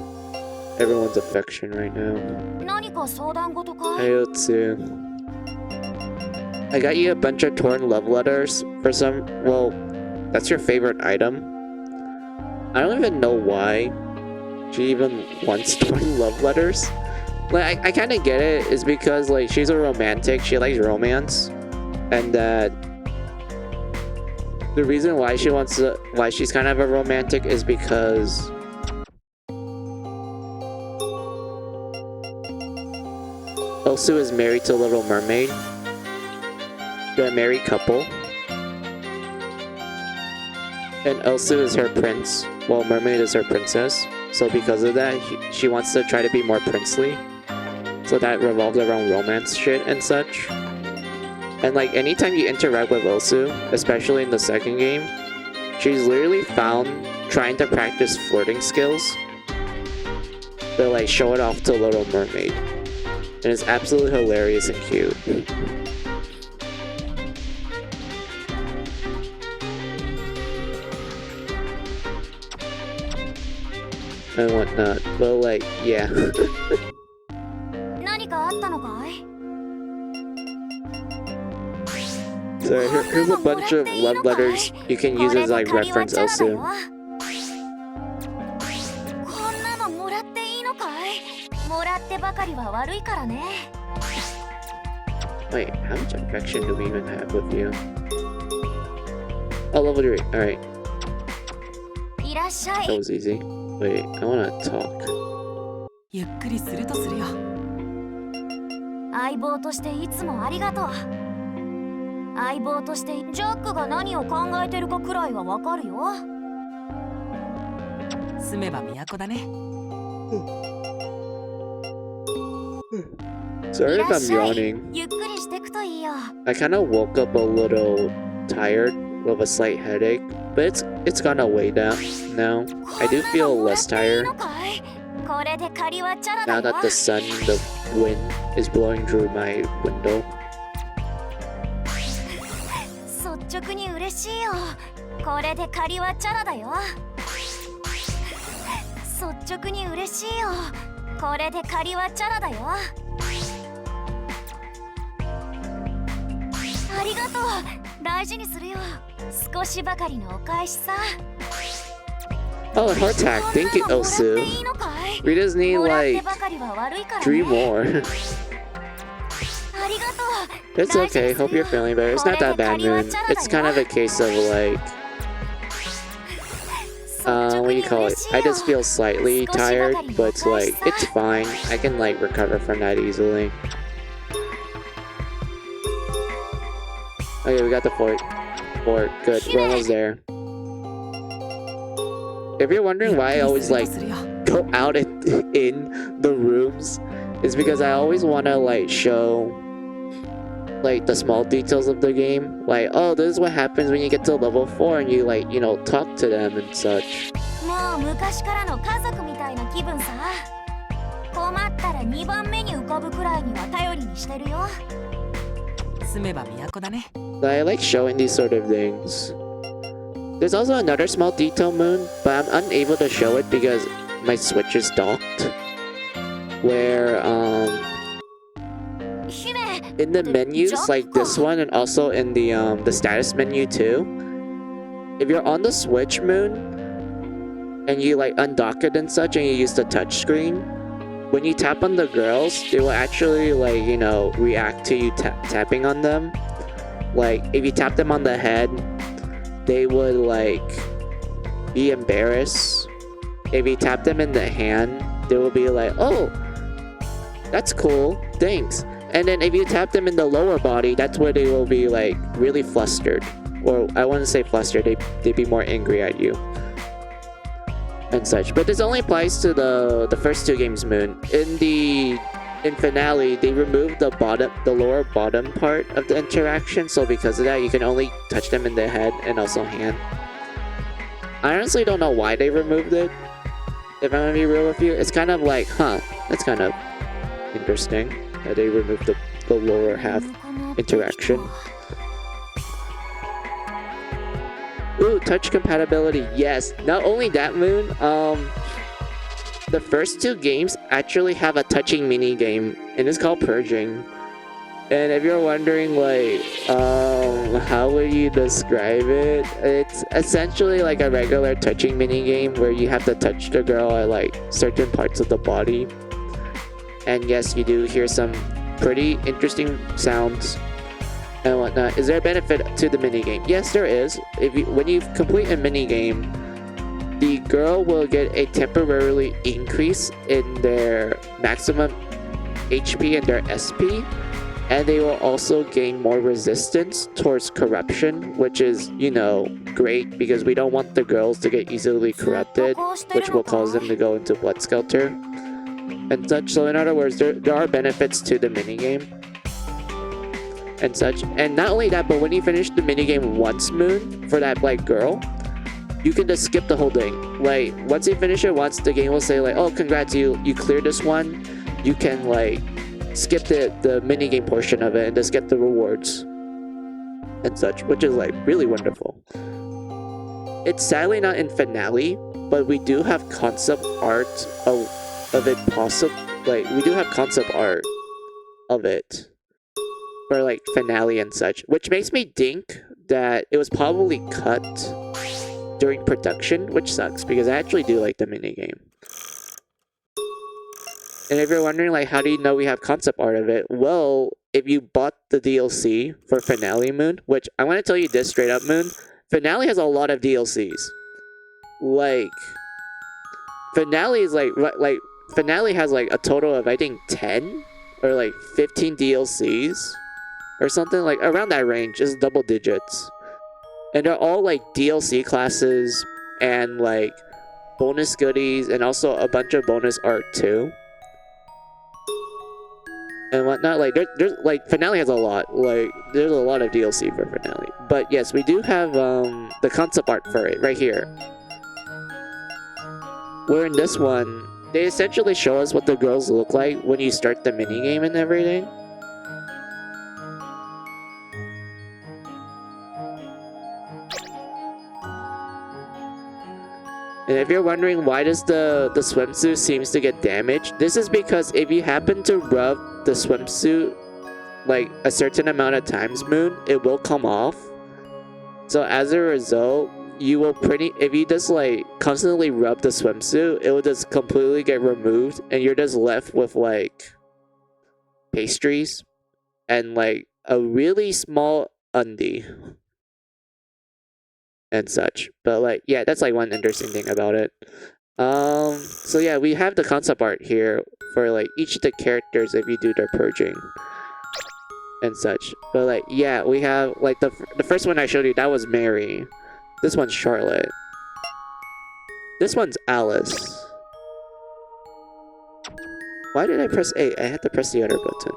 everyone's affection right now. 何か相談事か Ayotsu. I got you a bunch of torn love letters for some... Well, that's your favorite item. I don't even know why she even wants torn love letters. Like, I kind of get it. It's because, like, she's a romantic. She likes romance. And that... The reason why she wants to... Why she's kind of a romantic is because... Osu is married to Little Mermaid. They're a married couple. And Osu is her prince, while Mermaid is her princess. So because of that, she wants to try to be more princely. So that revolves around romance shit and such. And like anytime you interact with Osu, especially in the second game, she's literally found trying to practice flirting skills to like show it off to Little Mermaid. And it's absolutely hilarious and cute. And whatnot, but like, yeah. 何かあったのかい？ So here's a bunch of love letters you can use as like reference also. こんなのもらっていいのかい？もらってばかりは悪いからね。 Wait, how much affection do we even have with you? Oh, level 3. Alright, いらっしゃ that い。 was easy. Wait, I wanna talk. ゆっくりするとするよ。相棒としていつもありがとう。相棒としてジャックが何を考えてるかくらいはわかるよ。住めば都だね。Sorry if I'm yawning. ゆっくりしてくといいよ。 I kind of woke up a little tired with a slight headache, but it's gone away now. I do feel less tired これで借りはチャラだ now よ。 that the sun, the wind is blowing through my window. 率直に嬉しいよ。これで借りはチャラだよ。率直に嬉しいよ。これで借りはチャラだよ。ありがとう。大事にするよ。少しばかりのお返しさ。 Oh, heart attack. Thank you, Osu. We just need like 3 more. ありがとう。 It's okay. Hope you're feeling better. It's not that bad, Moon. It's kind of a case of like, what do you call it? I just feel slightly tired, but it's like, it's fine. I can like recover from that easily. Okay, we got the fort. Good. We're almost there. If you're wondering why I always like go out and in the rooms, it's because I always want to like show like the small details of the game. Like, oh, this is what happens when you get to level 4 and you like, you know, talk to them and such. もう昔からの家族みたいな気分さ。困ったら2番目に浮かぶくらいには頼りにしてるよ。住めば都だね。 I like showing these sort of things. There's also another small detail, Moon, but I'm unable to show it because my Switch is docked. Where, in the menus, like this one, and also in the status menu too, if you're on the Switch, Moon, and you like undock it and such, and you use the touch screen, when you tap on the girls, they will actually like, you know, react to you tapping on them. Like, if you tap them on the head, they would like be embarrassed. If you tap them in the hand, they will be like, oh, that's cool, thanks. And then if you tap them in the lower body, that's where they will be like really flustered. Or I wouldn't say flustered, they'd be more angry at you and such. But this only applies to the first 2 games, Moon. In Finale, they removed the lower bottom part of the interaction, so because of that, you can only touch them in the head and also hand. I honestly don't know why they removed it. If I'm gonna be real with you, it's kind of like, huh, that's kind of interesting that they removed the lower half interaction. Ooh, touch compatibility, yes. Not only that, Moon, the first 2 games actually have a touching mini game, and it's called Purging. And if you're wondering, like, how would you describe it? It's essentially like a regular touching mini game where you have to touch the girl at like certain parts of the body. And yes, you do hear some pretty interesting sounds and whatnot. Is there a benefit to the mini game? Yes, there is. When you complete a mini game, the girl will get a temporarily increase in their maximum HP and their SP, and they will also gain more resistance towards corruption, which is, you know, great because we don't want the girls to get easily corrupted, which will cause them to go into Blood Skelter and such. So in other words, there are benefits to the minigame and such. And not only that, but when you finish the minigame once, Moon, for that like girl, you can just skip the whole thing. Like once you finish it once, the game will say like, oh, congrats, you cleared this one. You can like skip the mini game portion of it and just get the rewards and such, which is like really wonderful. It's sadly not in finale, but we do have concept art of it like we do have concept art of it for like finale and such, which makes me think that it was probably cut during production, which sucks because I actually do like the minigame. And if you're wondering like how do you know we have concept art of it, well, if you bought the DLC for Finale Moon, which I want to tell you this straight up, Moon, Finale has a lot of DLCs. Like Finale is like Finale has like a total of I think 10 or like 15 DLCs or something, like around that range. Is double digits, and they're all like DLC classes and like bonus goodies and also a bunch of bonus art too and whatnot. Like there's like Finale has a lot, like there's a lot of DLC for Finale. But yes, we do have the concept art for it right here, where in this one they essentially show us what the girls look like when you start the minigame and everything. And if you're wondering why does the swimsuit seems to get damaged, this is because if you happen to rub the swimsuit like a certain amount of times, Moon, it will come off. So as a result, you will if you just like constantly rub the swimsuit, it will just completely get removed and you're just left with like pastries and like a really small undie and such. But like yeah, that's like one interesting thing about it. So yeah, we have the concept art here for like each of the characters if you do their purging and such. But like yeah, we have like the first one I showed you, that was Mary. This one's Charlotte. This one's Alice. Why did I press A? I had to press the other button.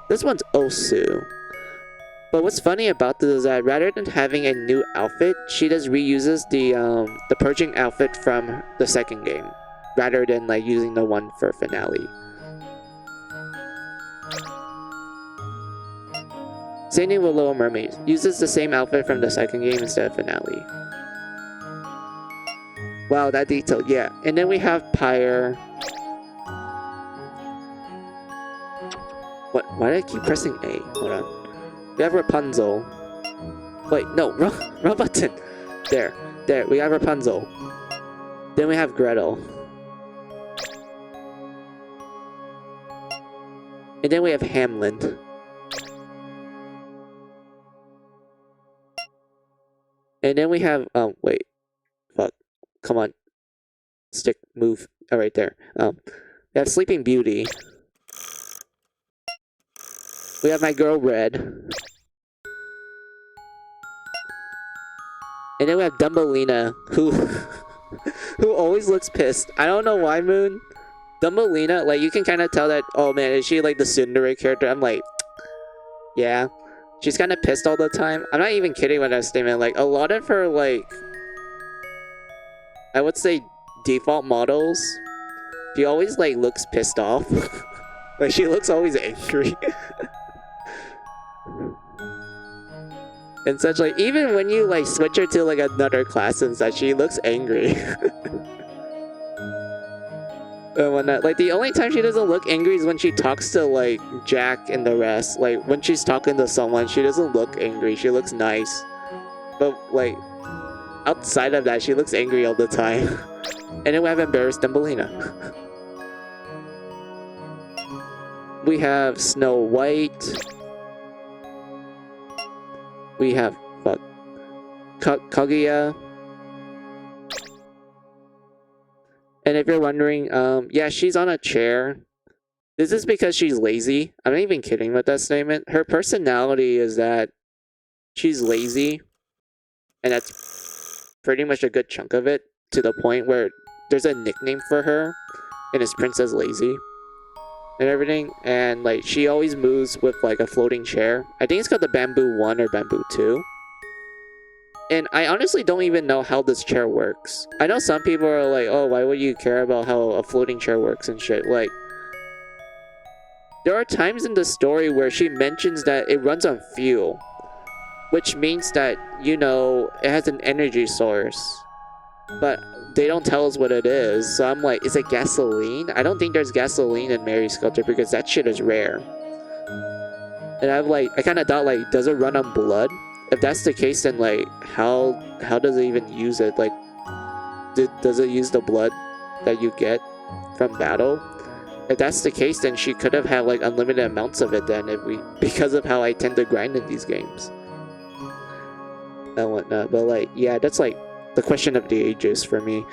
This one's Osu. But what's funny about this is that rather than having a new outfit, she just reuses the purging outfit from the second game, rather than like using the one for Finale. Same thing with Little Mermaid. Uses the same outfit from the second game instead of Finale. Wow, that detail, yeah. And then we have Pyre. What? Why did I keep pressing A? Hold on. We have Rapunzel. Wait, no, wrong button. There, we have Rapunzel. Then we have Gretel. And then we have Hamlin. And then we have, wait. Fuck. Come on. Stick, move. Oh, right there. We have Sleeping Beauty. We have my girl Red. And then we have Dumbelina, who who always looks pissed. I don't know why, Moon. Dumbelina, like you can kind of tell that, oh man, is she like the Cinderella character? I'm like, yeah. She's kind of pissed all the time. I'm not even kidding with that statement. Like a lot of her like, I would say default models, she always like looks pissed off. Like she looks always angry. And such, like even when you like switch her to like another class and such, she looks angry. And whatnot. Like the only time she doesn't look angry is when she talks to like Jack and the rest. Like when she's talking to someone, she doesn't look angry. She looks nice. But like outside of that, she looks angry all the time. And then we have embarrassed Dumbelina. We have Snow White. We have Kaguya. And if you're wondering, yeah, she's on a chair. This is because she's lazy. I'm not even kidding with that statement. Her personality is that she's lazy. And that's pretty much a good chunk of it, to the point where there's a nickname for her. And it's Princess Lazy. And everything. And like she always moves with like a floating chair. I think it's called the Bamboo 1 or Bamboo 2. And I honestly don't even know how this chair works. I know some people are like, oh, why would you care about how a floating chair works and shit? Like, there are times in the story where she mentions that it runs on fuel, which means that, you know, it has an energy source. But they don't tell us what it is. So I'm like, is it gasoline? I don't think there's gasoline in Mary's sculpture because that shit is rare. And I kind of thought, like, does it run on blood? If that's the case, then like, how does it even use it? Like, does it use the blood that you get from battle? If that's the case, then she could have had like unlimited amounts of it. Then because of how I tend to grind in these games and whatnot. But like, yeah, that's like the question of the ages for me.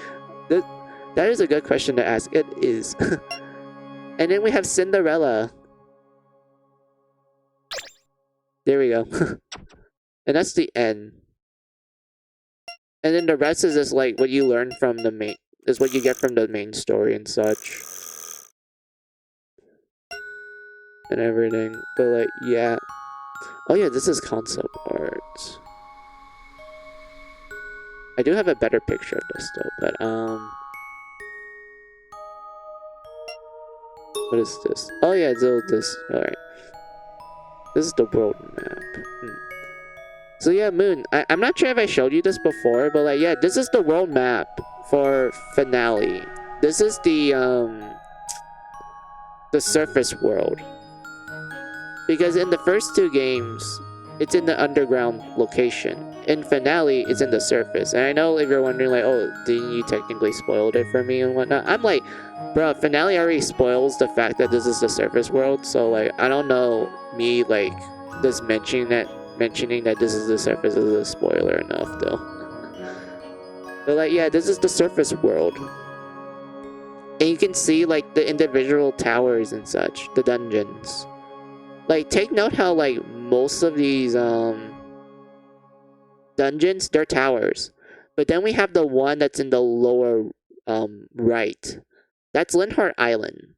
That is a good question to ask. It is. And then we have Cinderella. There we go. And that's the end. And then the rest is just like what you learn from the main, is what you get from the main story and such. And everything. But like, yeah. Oh yeah, this is concept art. I do have a better picture of this though, but what is this? Oh yeah, so this, alright. This is the world map. So yeah, Moon, I'm not sure if I showed you this before, but like, yeah, this is the world map for Finale. This is the surface world. Because in the first two games, it's in the underground location. In Finale, it's in the surface. And I know if you're wondering like, oh, didn't you technically spoiled it for me and whatnot? I'm like, bro, Finale already spoils the fact that this is the surface world. So like, I don't know, me like just mentioning that this is the surface is a spoiler enough though. But like, yeah, this is the surface world. And you can see like the individual towers and such, the dungeons. Like, take note how like most of these dungeons, they're towers. But then we have the one that's in the lower right. That's Linhart Island.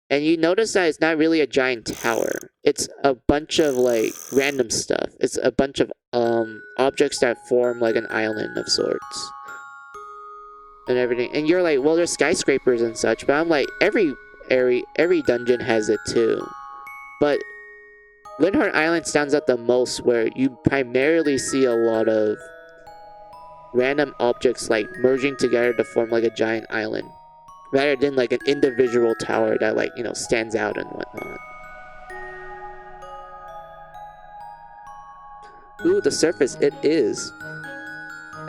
And you notice that it's not really a giant tower. It's a bunch of like random stuff. It's a bunch of objects that form like an island of sorts. And everything. And you're like, well, there's skyscrapers and such, but I'm like, every dungeon has it too. But Linhart Island stands out the most, where you primarily see a lot of random objects like merging together to form like a giant island, rather than like an individual tower that like, you know, stands out and whatnot. Ooh, the surface, it is.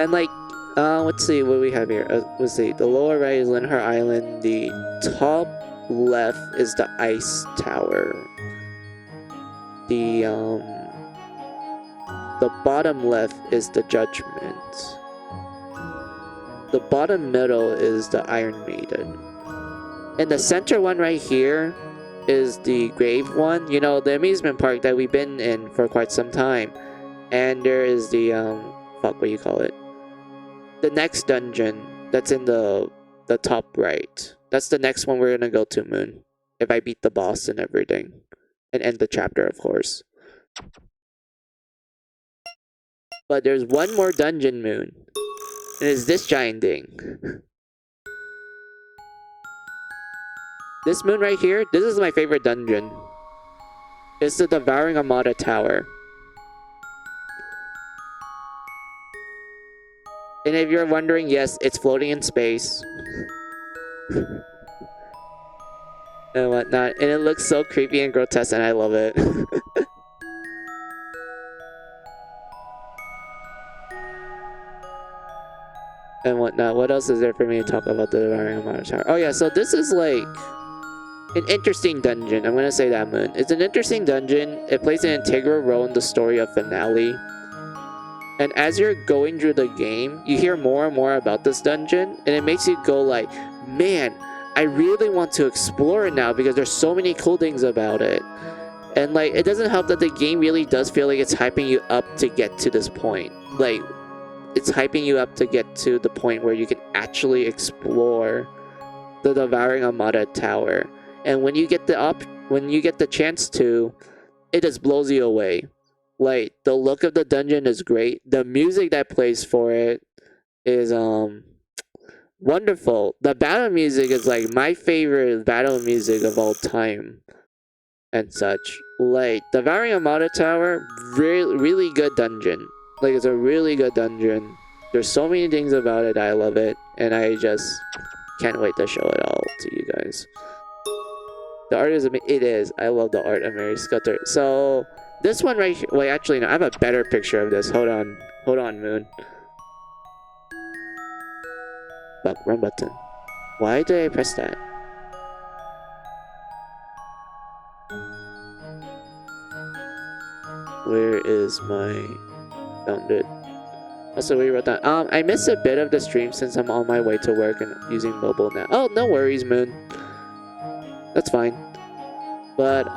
And like, let's see what we have here. Let's see, the lower right is Linhart Island. The top left is the ice tower. The bottom left is the Judgment. The bottom middle is the Iron Maiden. And the center one right here is the grave one. You know, the amusement park that we've been in for quite some time. And there is the, fuck, what do you call it? The next dungeon that's in the top right. That's the next one we're gonna go to, Moon. If I beat the boss and everything. And end the chapter, of course. But there's one more dungeon, Moon. And it's this giant thing. This Moon right here, this is my favorite dungeon. It's the Devouring Armada Tower. And if you're wondering, yes, it's floating in space. And whatnot. And it looks so creepy and grotesque, and I love it. And whatnot. What else is there for me to talk about the Devouring Armada Tower? Oh yeah, so this is like an interesting dungeon. I'm gonna say that, Moon. It's an interesting dungeon. It plays an integral role in the story of Finale. And as you're going through the game, you hear more and more about this dungeon, and it makes you go like, man, I really want to explore it now because there's so many cool things about it. And like, it doesn't help that the game really does feel like it's hyping you up to get to this point. Like, it's hyping you up to get to the point where you can actually explore the Devouring Armada Tower. And when you get the chance to, it just blows you away. Like the look of the dungeon is great. The music that plays for it is wonderful. The battle music is like my favorite battle music of all time and such. Like the Devouring Amada Tower, really good dungeon. Like it's a really good dungeon. There's so many things about it. I love it, and I just can't wait to show it all to you guys. The art is amazing. It is. I love the art of Mary Scudder. So this one right here. Wait, actually no. I have a better picture of this. Hold on, Moon. Fuck, run button. Why did I press that? Where is my... Found it. Also, we wrote that. I missed a bit of the stream since I'm on my way to work and using mobile now. Oh, no worries, Moon. That's fine. But,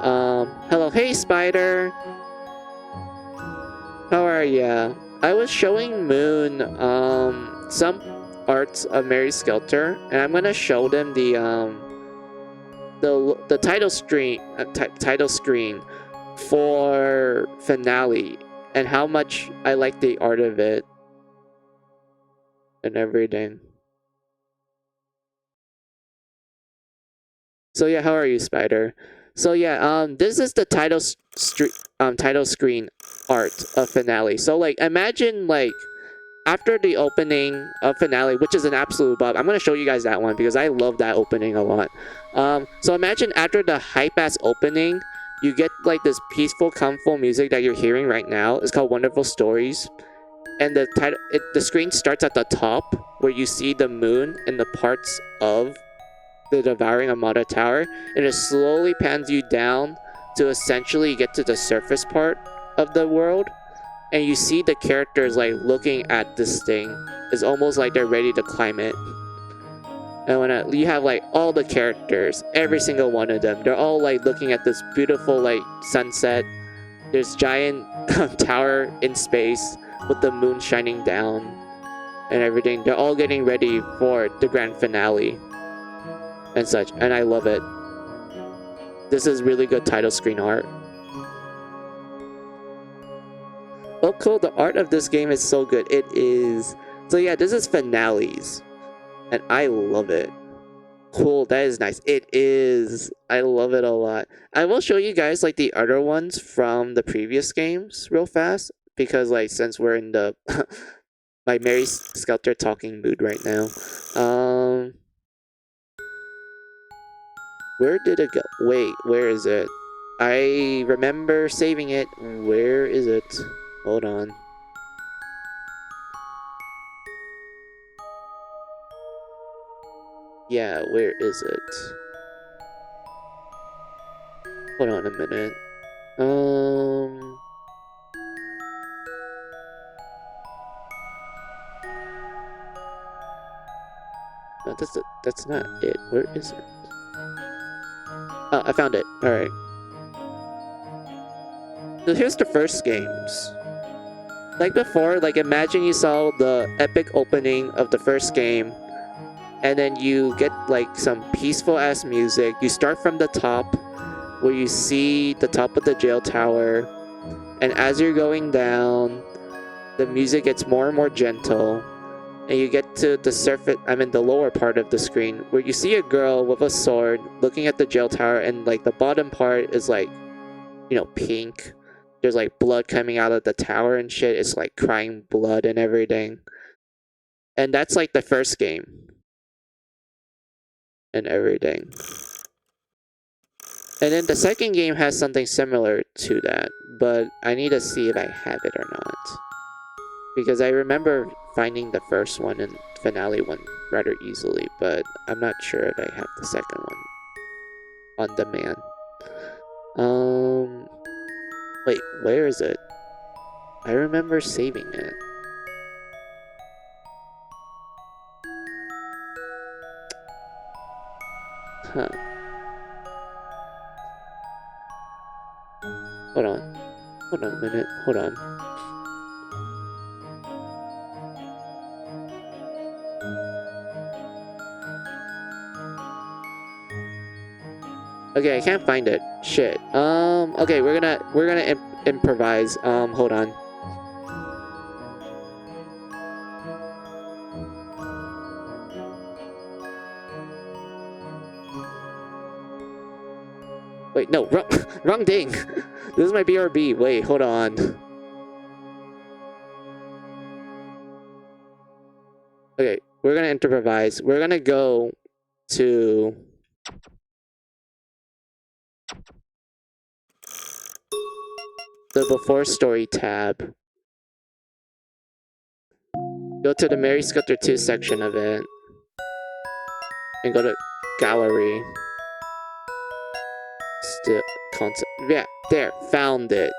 hello. Hey, Spider. How are ya? I was showing Moon, some arts of Mary Skelter, and I'm gonna show them the title screen for finale and how much I like the art of it and everything. So yeah, how are you, Spider? So yeah, this is the title screen art of finale. So like, imagine like after the opening of finale, which is an absolute bop. I'm gonna show you guys that one because I love that opening a lot. So imagine after the hype ass opening, you get like this peaceful, comfortable music that you're hearing right now. It's called Wonderful Stories, and the screen starts at the top where you see the moon and the parts of the Devouring Amada Tower, and it slowly pans you down to essentially get to the surface part of the world. And you see the characters like looking at this thing. It's almost like they're ready to climb it. And when you have like all the characters, every single one of them, they're all like looking at this beautiful like sunset. There's giant tower in space with the moon shining down and everything. They're all getting ready for the grand finale and such. And I love it. This is really good title screen art. Oh, cool. The art of this game is so good. It is. So yeah, this is finales. And I love it. Cool. That is nice. It is. I love it a lot. I will show you guys like the other ones from the previous games real fast. Because like since we're in the my Mary Skelter talking mood right now. Where did it go? Wait, where is it? I remember saving it. Where is it? Hold on. Yeah, where is it? Hold on a minute. No, that's not it. Where is it? Oh, I found it. Alright. So here's the first games. Like before, like imagine you saw the epic opening of the first game, and then you get like some peaceful ass music. You start from the top, where you see the top of the jail tower, and as you're going down, the music gets more and more gentle, and you get to the surface, the lower part of the screen, where you see a girl with a sword looking at the jail tower, and like the bottom part is like, you know, pink. There's like blood coming out of the tower and shit. It's like crying blood and everything. And that's like the first game. And everything. And then the second game has something similar to that. But I need to see if I have it or not. Because I remember finding the first one and finale one rather easily. But I'm not sure if I have the second one on demand. Wait, where is it? I remember saving it. Huh. Hold on. Hold on a minute. Hold on. Okay, I can't find it. Shit. Okay, we're gonna improvise. Hold on. Wait, no, wrong, wrong thing. This is my BRB. Wait, hold on. Okay, we're gonna improvise. We're gonna go to the before story tab. Go to the Mary Sculptor 2 section of it. And go to gallery. Still concept. Yeah, there, found it.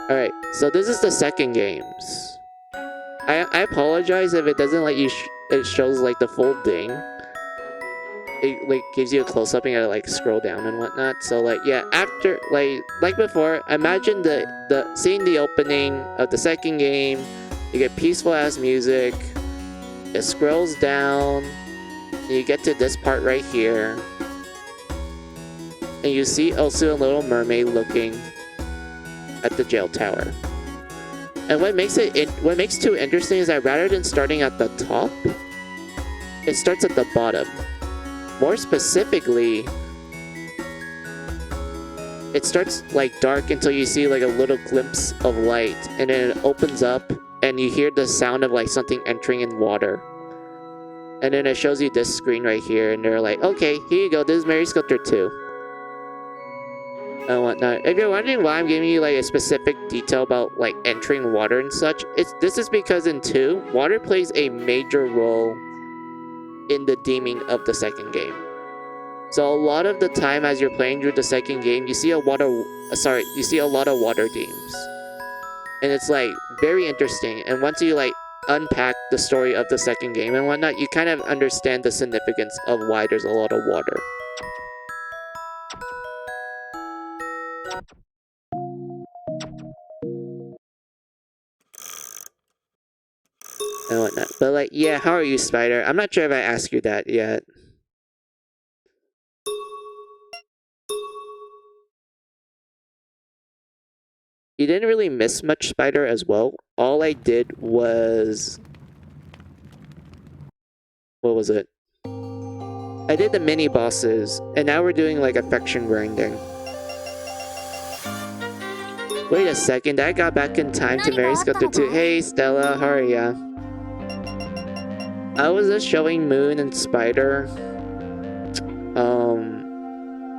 Alright, so this is the second games. I apologize if it doesn't let you, it shows like the full thing. It like gives you a close up and you gotta like scroll down and whatnot. So like yeah, after like before, imagine the seeing the opening of the second game, you get peaceful ass music, it scrolls down, and you get to this part right here. And you see also a little mermaid looking at the jail tower. And what makes it too interesting is that rather than starting at the top, it starts at the bottom. More specifically, it starts like dark until you see like a little glimpse of light, and then it opens up and you hear the sound of like something entering in water. And then it shows you this screen right here, and they're like, okay, here you go, this is Mary Sculptor 2. And whatnot. If you're wondering why I'm giving you like a specific detail about like entering water and such, this is because in 2, water plays a major role in the theming of the second game. So a lot of the time as you're playing through the second game, you see a lot of water themes. And it's like very interesting. And once you like unpack the story of the second game and whatnot, you kind of understand the significance of why there's a lot of water. And whatnot. But like, yeah, how are you, Spider? I'm not sure if I asked you that yet. You didn't really miss much, Spider, as well. All I did was... what was it? I did the mini bosses, and now we're doing like affection grinding. Wait a second, I got back in time to Mary Sculptor 2. Hey Stella, how are ya? I was just showing Moon and Spider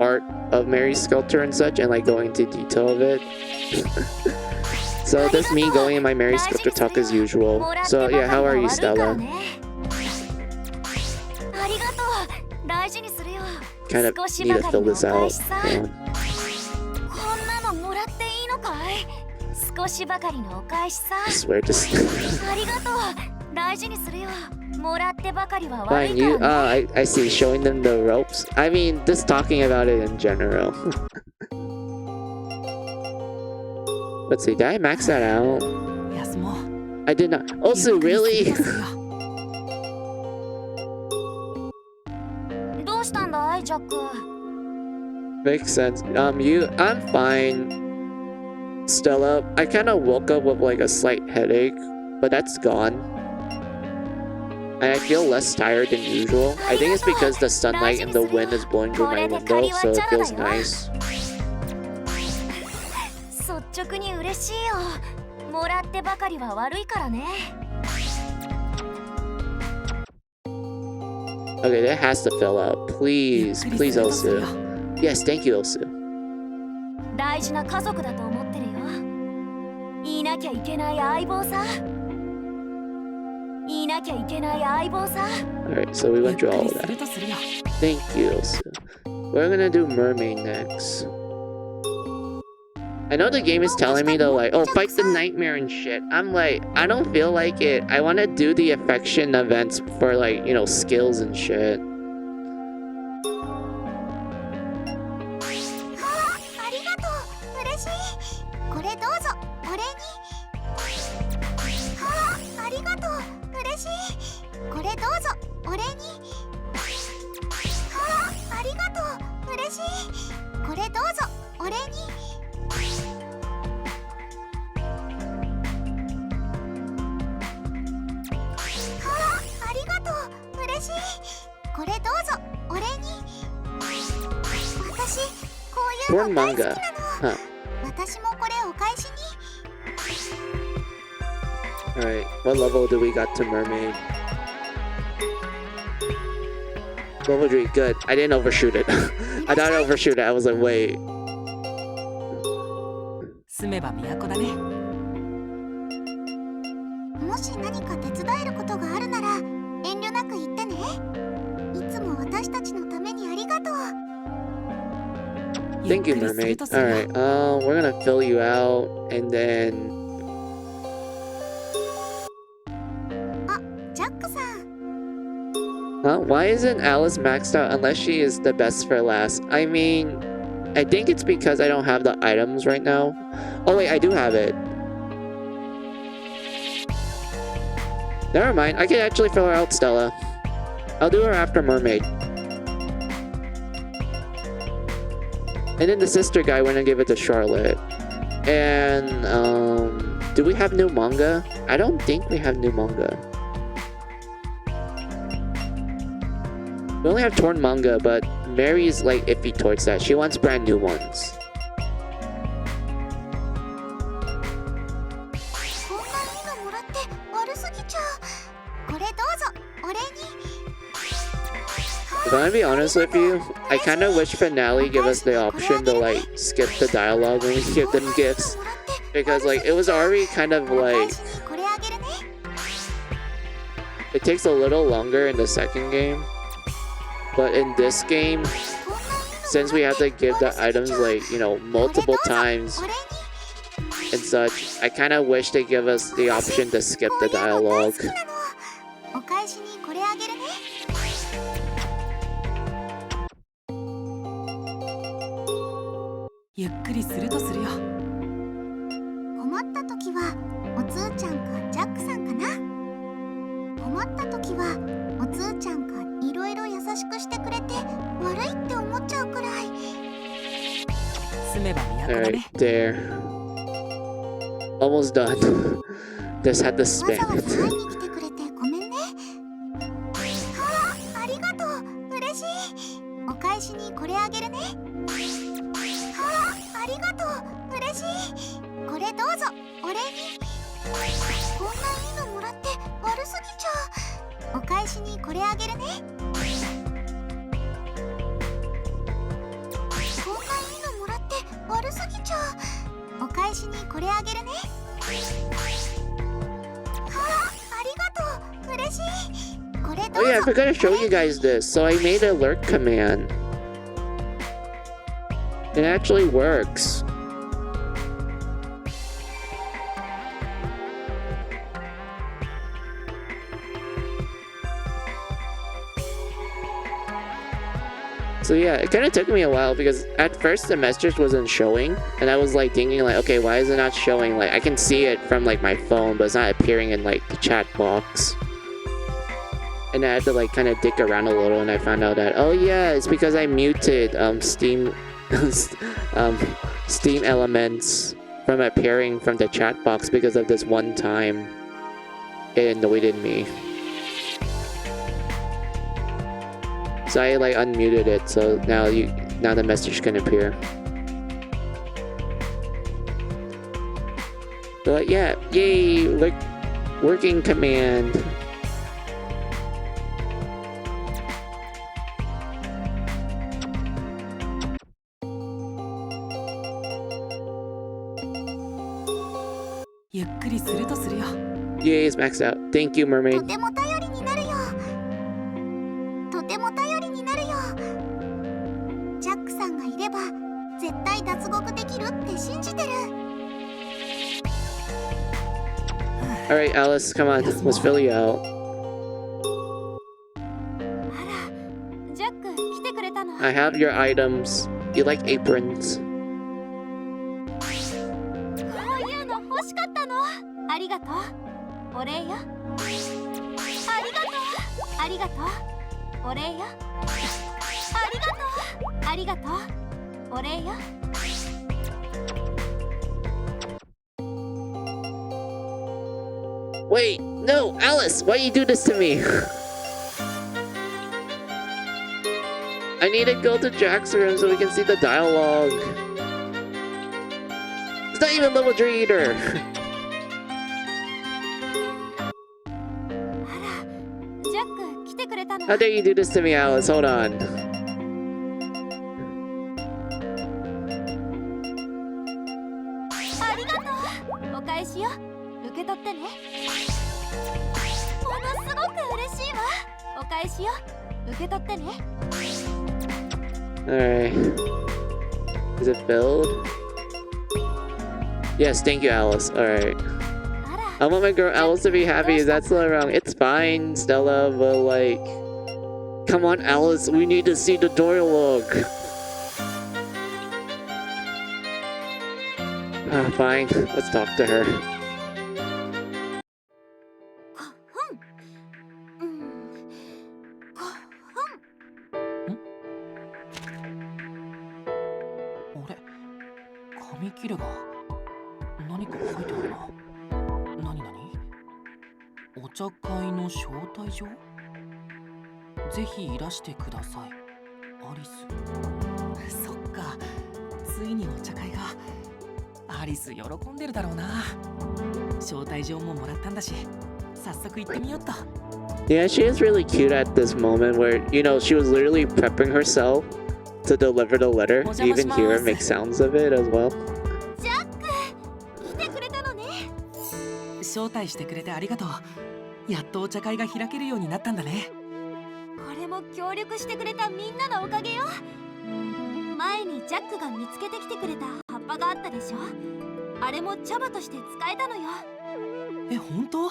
art of Mary Sculptor and such, and like going into detail of it. So that's me going in my Mary Sculptor talk as usual. So yeah, how are you, Stella? Kind of need to fill this out. Yeah. I swear, just fine, you, I see, showing them the ropes. I mean, just talking about it in general. Let's see, did I max that out? I did not. Also, really? Makes sense. I'm fine. Stella, I kind of woke up with like a slight headache, but that's gone. And I feel less tired than usual. I think it's because the sunlight and the wind is blowing through my window, so it feels nice. Okay, that has to fill up. Please, please, Elsu. Yes, thank you, Elsu. Alright, so we went through all of that. Thank you, Elsu. We're gonna do Mermaid next. I know the game is telling me to like, oh, fight the nightmare and shit. I'm like, I don't feel like it. I want to do the affection events for like, you know, skills and shit. torn manga. Huh. 私もこれお返しに。 Alright, what level do we got to mermaid? Level 3, good. I didn't overshoot it. I thought I overshoot it. I was like, wait. 住めば都だね。もし何か手伝えることがあるなら遠慮なく言ってね。いつも私たちのためにありがとう。 Thank you, mermaid. Alright, we're gonna fill you out, and then... あ、ジャックさん。 Huh? Why isn't Alice maxed out unless she is the best for last? I mean, I think it's because I don't have the items right now. Oh wait, I do have it. Never mind, I can actually fill her out, Stella. I'll do her after mermaid. And then the sister guy, we're gonna give it to Charlotte. And, do we have new manga? I don't think we have new manga. We only have torn manga, but Mary's like iffy towards that. She wants brand new ones. こんないいのもらって悪すぎちゃう。これどうぞお礼に。 If I'm gonna be honest with you, I kind of wish Finale give us the option to like skip the dialogue when we give them gifts, because like it was already kind of お like 返しにこれあげるね。 it takes a little longer in the second game, but in this game, こんないいの since we have to give the items like, you know, multiple times お礼に。 and such, I kind of wish they give us the option to skip the こういうの大 dialogue. 好きなの。お返しにこれあげるね。 ゆっくりするとするよ。困った時はおつーちゃんかジャックさんかな。困った時はおつーちゃんかいろいろ優しくしてくれて悪いって思っちゃうくらい。住めば都だ Alright, ね。 there. Almost done. Just had to わざ spam わざ it. 会いに来てくれてごめんね。ありがとう。嬉しい。お返しにこれあげるね。ありがとう。嬉しい。これどうぞお礼に。こんないいのもらって悪すぎちゃう。お返しにこれあげるね。こんないいのもらって悪すぎちゃう。お返しにこれあげるね。ありがとう。嬉しい。これど Oh うぞ。 yeah, I forgot to show you guys this. So I made a alert command. It actually works. So yeah, it kind of took me a while because at first the message wasn't showing, and I was like thinking like, okay, why is it not showing? Like I can see it from like my phone, but it's not appearing in like the chat box. And I had to like kind of dig around a little, and I found out that, oh yeah, it's because I muted Steam Steam elements from appearing from the chat box because of this one time it annoyed me. So I like unmuted it, so now the message can appear. But yeah, yay, like working command. Yay, it's maxed out. Thank you, と mermaid. ても頼りになるよ。とても頼りになるよ。ジャックさんがいれば絶対脱獄できるって信じてる。 Alright, Alice, come on, let's fill you out. あら、ジャック来てくれたの。 I have your items. You like aprons. こういうの欲しかったの。ありがとう。お礼よ。ありがとう。ありがとう。お礼よ。ありがとう。ありがとう。お礼よ。 Wait, no, Alice, why you do this to me? I need to go to Jack's room so we can see the dialogue. It's not even level 3 either. あら、ジャック来てくれたの。 How dare you do this to me, Alice? Hold on. ありがとう。お返しよ。受け取ってね。ものすごく嬉しいわ。お返しよ。受け取ってね。 Alright. Is it filled? Yes, thank you, Alice. Alright. あら、 I want my girl Alice to be happy. Is that still wrong? It's fine, Stella, but like... Come on, Alice. We need to see the dialogue. Fine. Let's talk to her. こふん。こふん。あれ、紙切れが何か書いてあるな。何お茶会の招待状？ぜひいらしてください、アリス。そっか、ついにお茶会が。アリス喜んでるだろうな。招待状ももらったんだし、早速行ってみようっと。 Yeah, she is really cute at this moment where, you know, she was literally prepping herself to deliver the letter. You even hear her make sounds of it as well. ジャック、来てくれたのね。招待してくれてありがとう。やっとお茶会が開けるようになったんだね。これも協力してくれたみんなのおかげよ。前にジャックが見つけてきてくれた葉っぱがあったでしょ。あれも茶葉として使えたのよ。え、本当？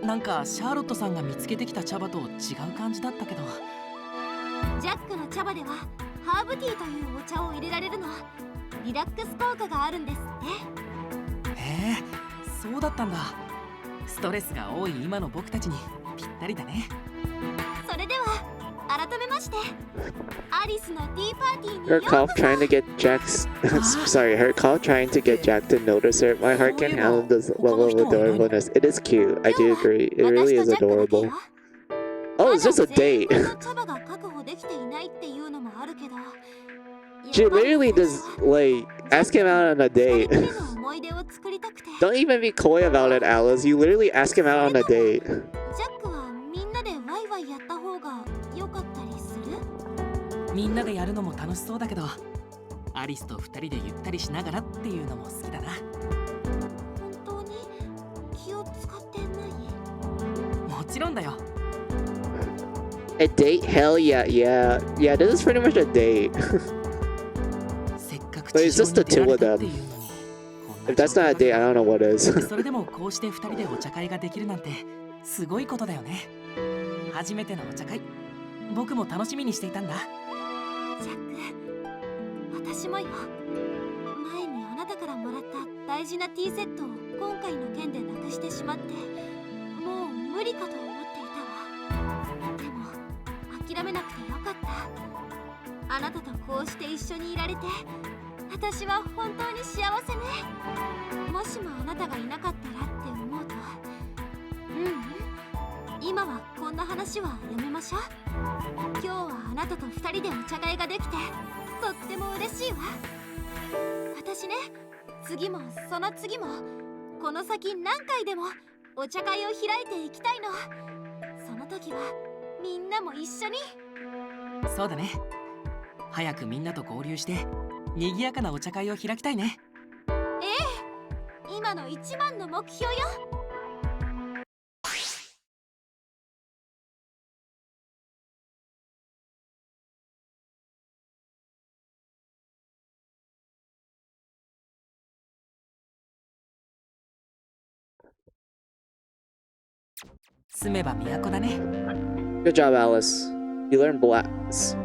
なんかシャーロットさんが見つけてきた茶葉と違う感じだったけど。ジャックの茶葉ではハーブティーというお茶を入れられるの。リラックス効果があるんですって。へえ、そうだったんだ。ストレスが多い今の僕たちにぴったりだね。それでは改めまして、アリスのティーパーティーに Her よう cough こ trying to get Jack's... Sorry, her cough trying to get Jack to notice her. My heart can't handle this level of adorableness. It is cute. I do agree. It そ。 really 私 is とジャックだけ adorable. よ。 Oh, it's just a まだ全員 date. 分の茶葉が確保できていないっていうのもあるけど。 She literally just, like, ask him out on a 二人 date. きりの思い出を作りたくて。 Don't even be coy about it, Alice. You literally ask him out on a date. ジャックはみんなでワイワイやった方が良かったりする？みんなでやるのも楽しそうだけど、アリスと二人でゆったりしながらっていうのも好きだな。本当に気を使ってない？もちろんだよ。A date? Hell yeah, yeah. Yeah, this is pretty much a date. せっかく But 地 it's 上 just に the 出ら two れ of たって them. いうのに。 If that's not a date, I don't know what is. それでもこうして二人でお茶会ができるなんてすごいことだよね。初めてのお茶会、僕も楽しみにしていたんだ。ジャック、私もよ。前にあなたからもらった大事なティーセットを今回の件でなくしてしまって、もう無理かと思っていたわ。でも諦めなくてよかった。あなたとこうして一緒にいられて、私は本当に幸せね。もしもあなたがいなかったらって思うと、今はこんな話はやめましょう。今日はあなたと2人でお茶会ができてとっても嬉しいわ。私ね、次もその次もこの先何回でもお茶会を開いていきたいの。その時はみんなも一緒に。そうだね。早くみんなと合流して賑やかなお茶会を開きたいね。今の一番の目標よ。住めば都だね。 Good job, Alice. You learned blacks.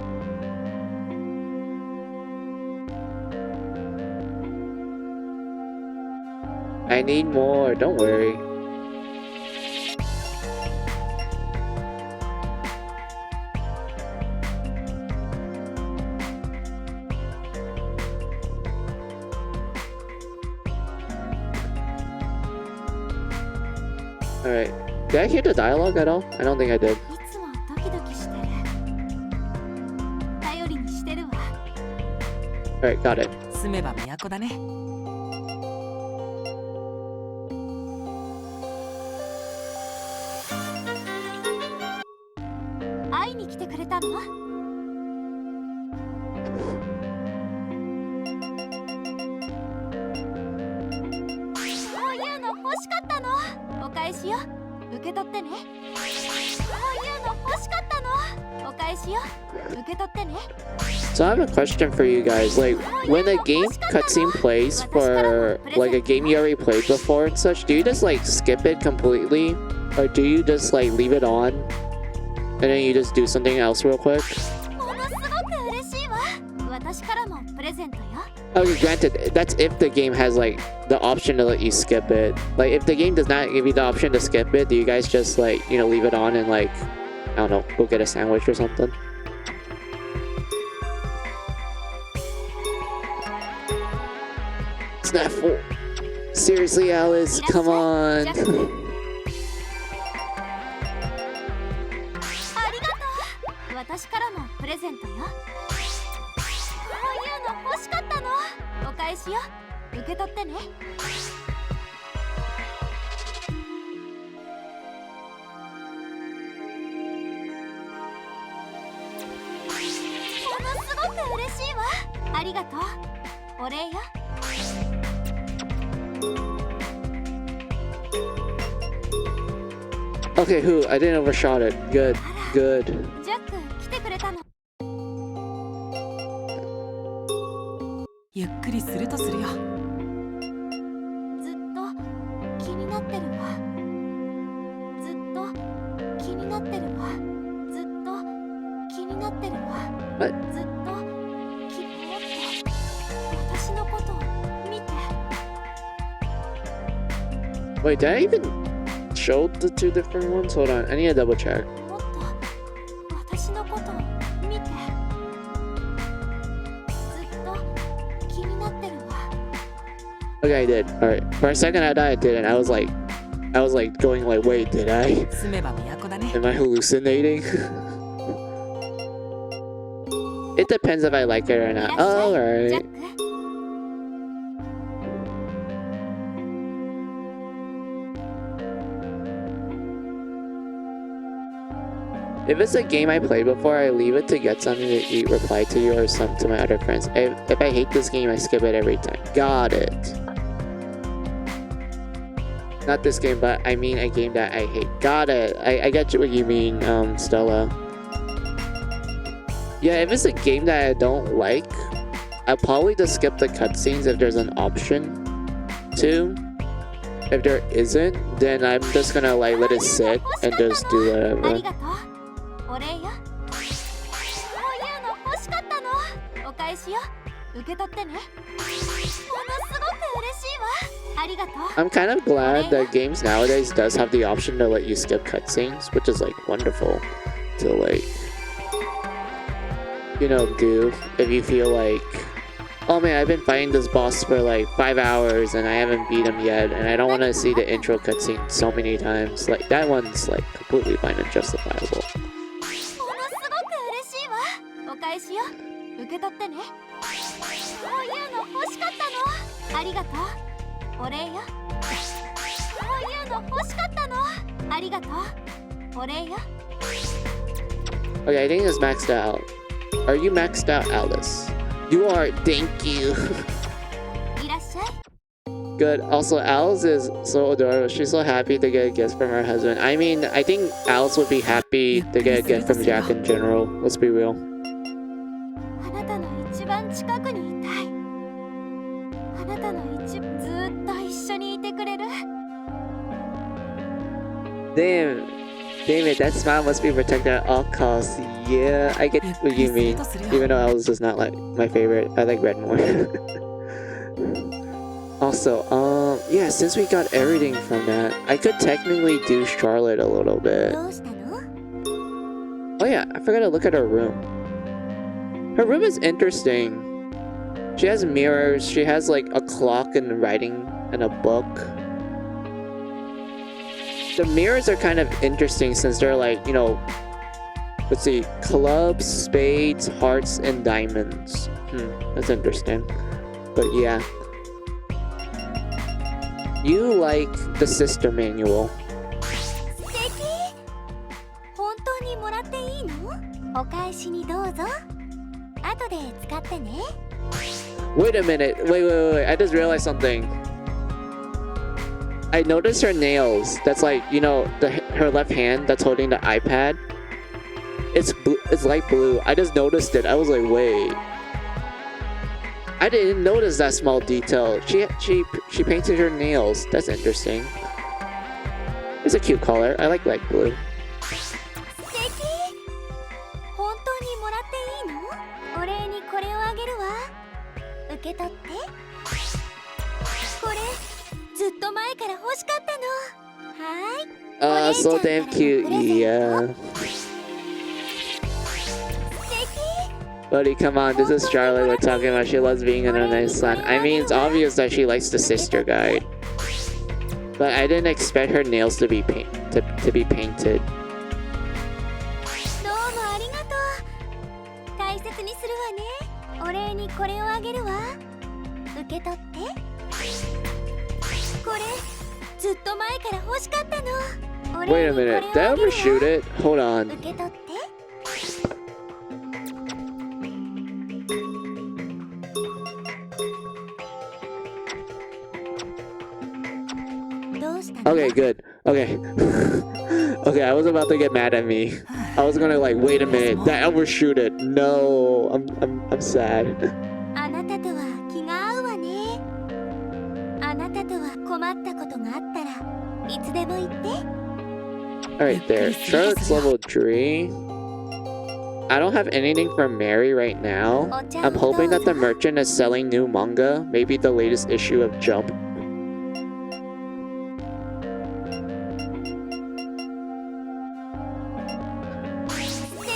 I need more. Don't worry. Alright. Did I hear the dialogue at all? I don't think I did. いつもドキドキしてる。頼 Alright, got it. 住めば都だね。会いに来てくれたの？こういうの欲しかったの。お返しよ。受け取ってね。こういうの欲しかったの。お返しよ。受け取ってね。 So I have a question for you guys. Like, when a game cutscene plays for like a game you already played before and such, do you just like skip it completely, or do you just like leave it on and then you just do something else real quick? ものすごく嬉しいわ。私からもプレゼントよ。 Okay, granted, that's if the game has like the option to let you skip it. Like, if the game does not give you the option to skip it, do you guys just like, you know, leave it on and like, I don't know, go get a sandwich or something? It's not full. Seriously, Alice, come on. ありがとう。私からもプレゼントよ。こういうの欲しかったの。お返しよ。受け取ってね。ものすごく嬉しいわ。ありがとう。お礼よ。 Okay, who? I didn't overshot it. Good, good. ジャック来てくれたの。ゆっくりするとするよ。ずっと気になってるわ。ずっと気になってるわ。ずっと気になってるわ。What? ずっともっと私のことを見て。 Wait, did I even show the two different ones? Hold on, I need to double check. もっと私のことを見て。ずっと気になってるわ。 Okay, I did. Alright. For a second I thought I didn't. I was like going like, wait, did I? 住めば都だね。 Am I hallucinating? It depends if I like it or いらっ not. しゃい、ジャ Alright. ック。 If it's a game I played before, I leave it to get something to eat, reply to you, or some to my other friends. If I hate this game, I skip it every time. Got it. Not this game, but I mean a game that I hate. Got it. I get what you mean, Stella. Yeah, if it's a game that I don't like, I'll probably just skip the cutscenes if there's an option to. If there isn't, then I'm just gonna like let it sit and just do あ whatever. りがとう。お礼よ。こういうの欲しかったの。お返しよ。受け取ってね。ものすごく嬉しいわ。ありがとう。 I'm kind of glad that games nowadays does have the option to let you skip cutscenes, which is like wonderful to like, you know, do if you feel like, oh man, I've been fighting this boss for like 5 hours and I haven't beat him yet, and I don't want to see the intro cutscene so many times. Like that one's like completely fine and justifiable. ものすごく嬉しいわ。お返しよ。受け取ってね。こういうの欲しかったの。ありがとう。お礼よ。こういうの欲しかったの。ありがとう。お礼よ。 Okay, I think it's maxed out. Are you maxed out, Alice? You are. Thank you. いらっしゃい。 Good. Also, Alice is so adorable. She's so happy to get a gift from her husband. I mean, I think Alice would be happy to get a gift from Jack in general. Let's be real. あなたの一番近くにいたい。あなたのずーっと一緒にいてくれる。 Damn. Damn it, that smile must be protected at all costs. Yeah, I get what you mean. Even though Alice is not like my favorite. I like Red more. Also, yeah, since we got everything from that, I could technically do Charlotte a little bit. どうしたの？ Oh yeah, I forgot to look at her room. Her room is interesting. She has mirrors, she has like a clock and writing and a book. The mirrors are kind of interesting since they're like, you know, let's see, clubs, spades, hearts, and diamonds. That's interesting. But yeah. You like the sister manual. 素敵。本当にもらっていいの？お返しにどうぞ。後で使ってね。Wait a minute. Wait. I just realized something. I noticed her nails. That's like, you know, her left hand that's holding the iPad. It's light blue. I just noticed it. I was like, wait. I didn't notice that small detail. She painted her nails. That's interesting. It's a cute color. I like light blue. 素敵。本当にもらっていいの？お礼にこれをあげるわ。受け取って。これずっと前から欲しかったの。はーい。So damn cute. Yeah. Buddy, come on, this is Charlotte we're talking about. She loves being in a nice sun. I mean, it's obvious that she likes the sister guide. But I didn't expect her nails to be painted. どうもありがとう。大切にするわね。お礼にこれをあげるわ。受け取って。これずっと前から欲しかったの。お Wait 礼 a にこれを minute, あ did I げるわ。 overshoot it? Hold on. 受け取って。どうしたの？ Okay, good. Okay. Okay, I was about to get mad at me. I was gonna like, wait a minute, did I overshoot it? No, I'm sad. あなたとは気が合うわね。あなたとは困ったことがあったらいつでも言って。Alright, there. Charlotte's level 3. I don't have anything for Mary right now. I'm hoping that the merchant is selling new manga, maybe the latest issue of Jump. 素敵。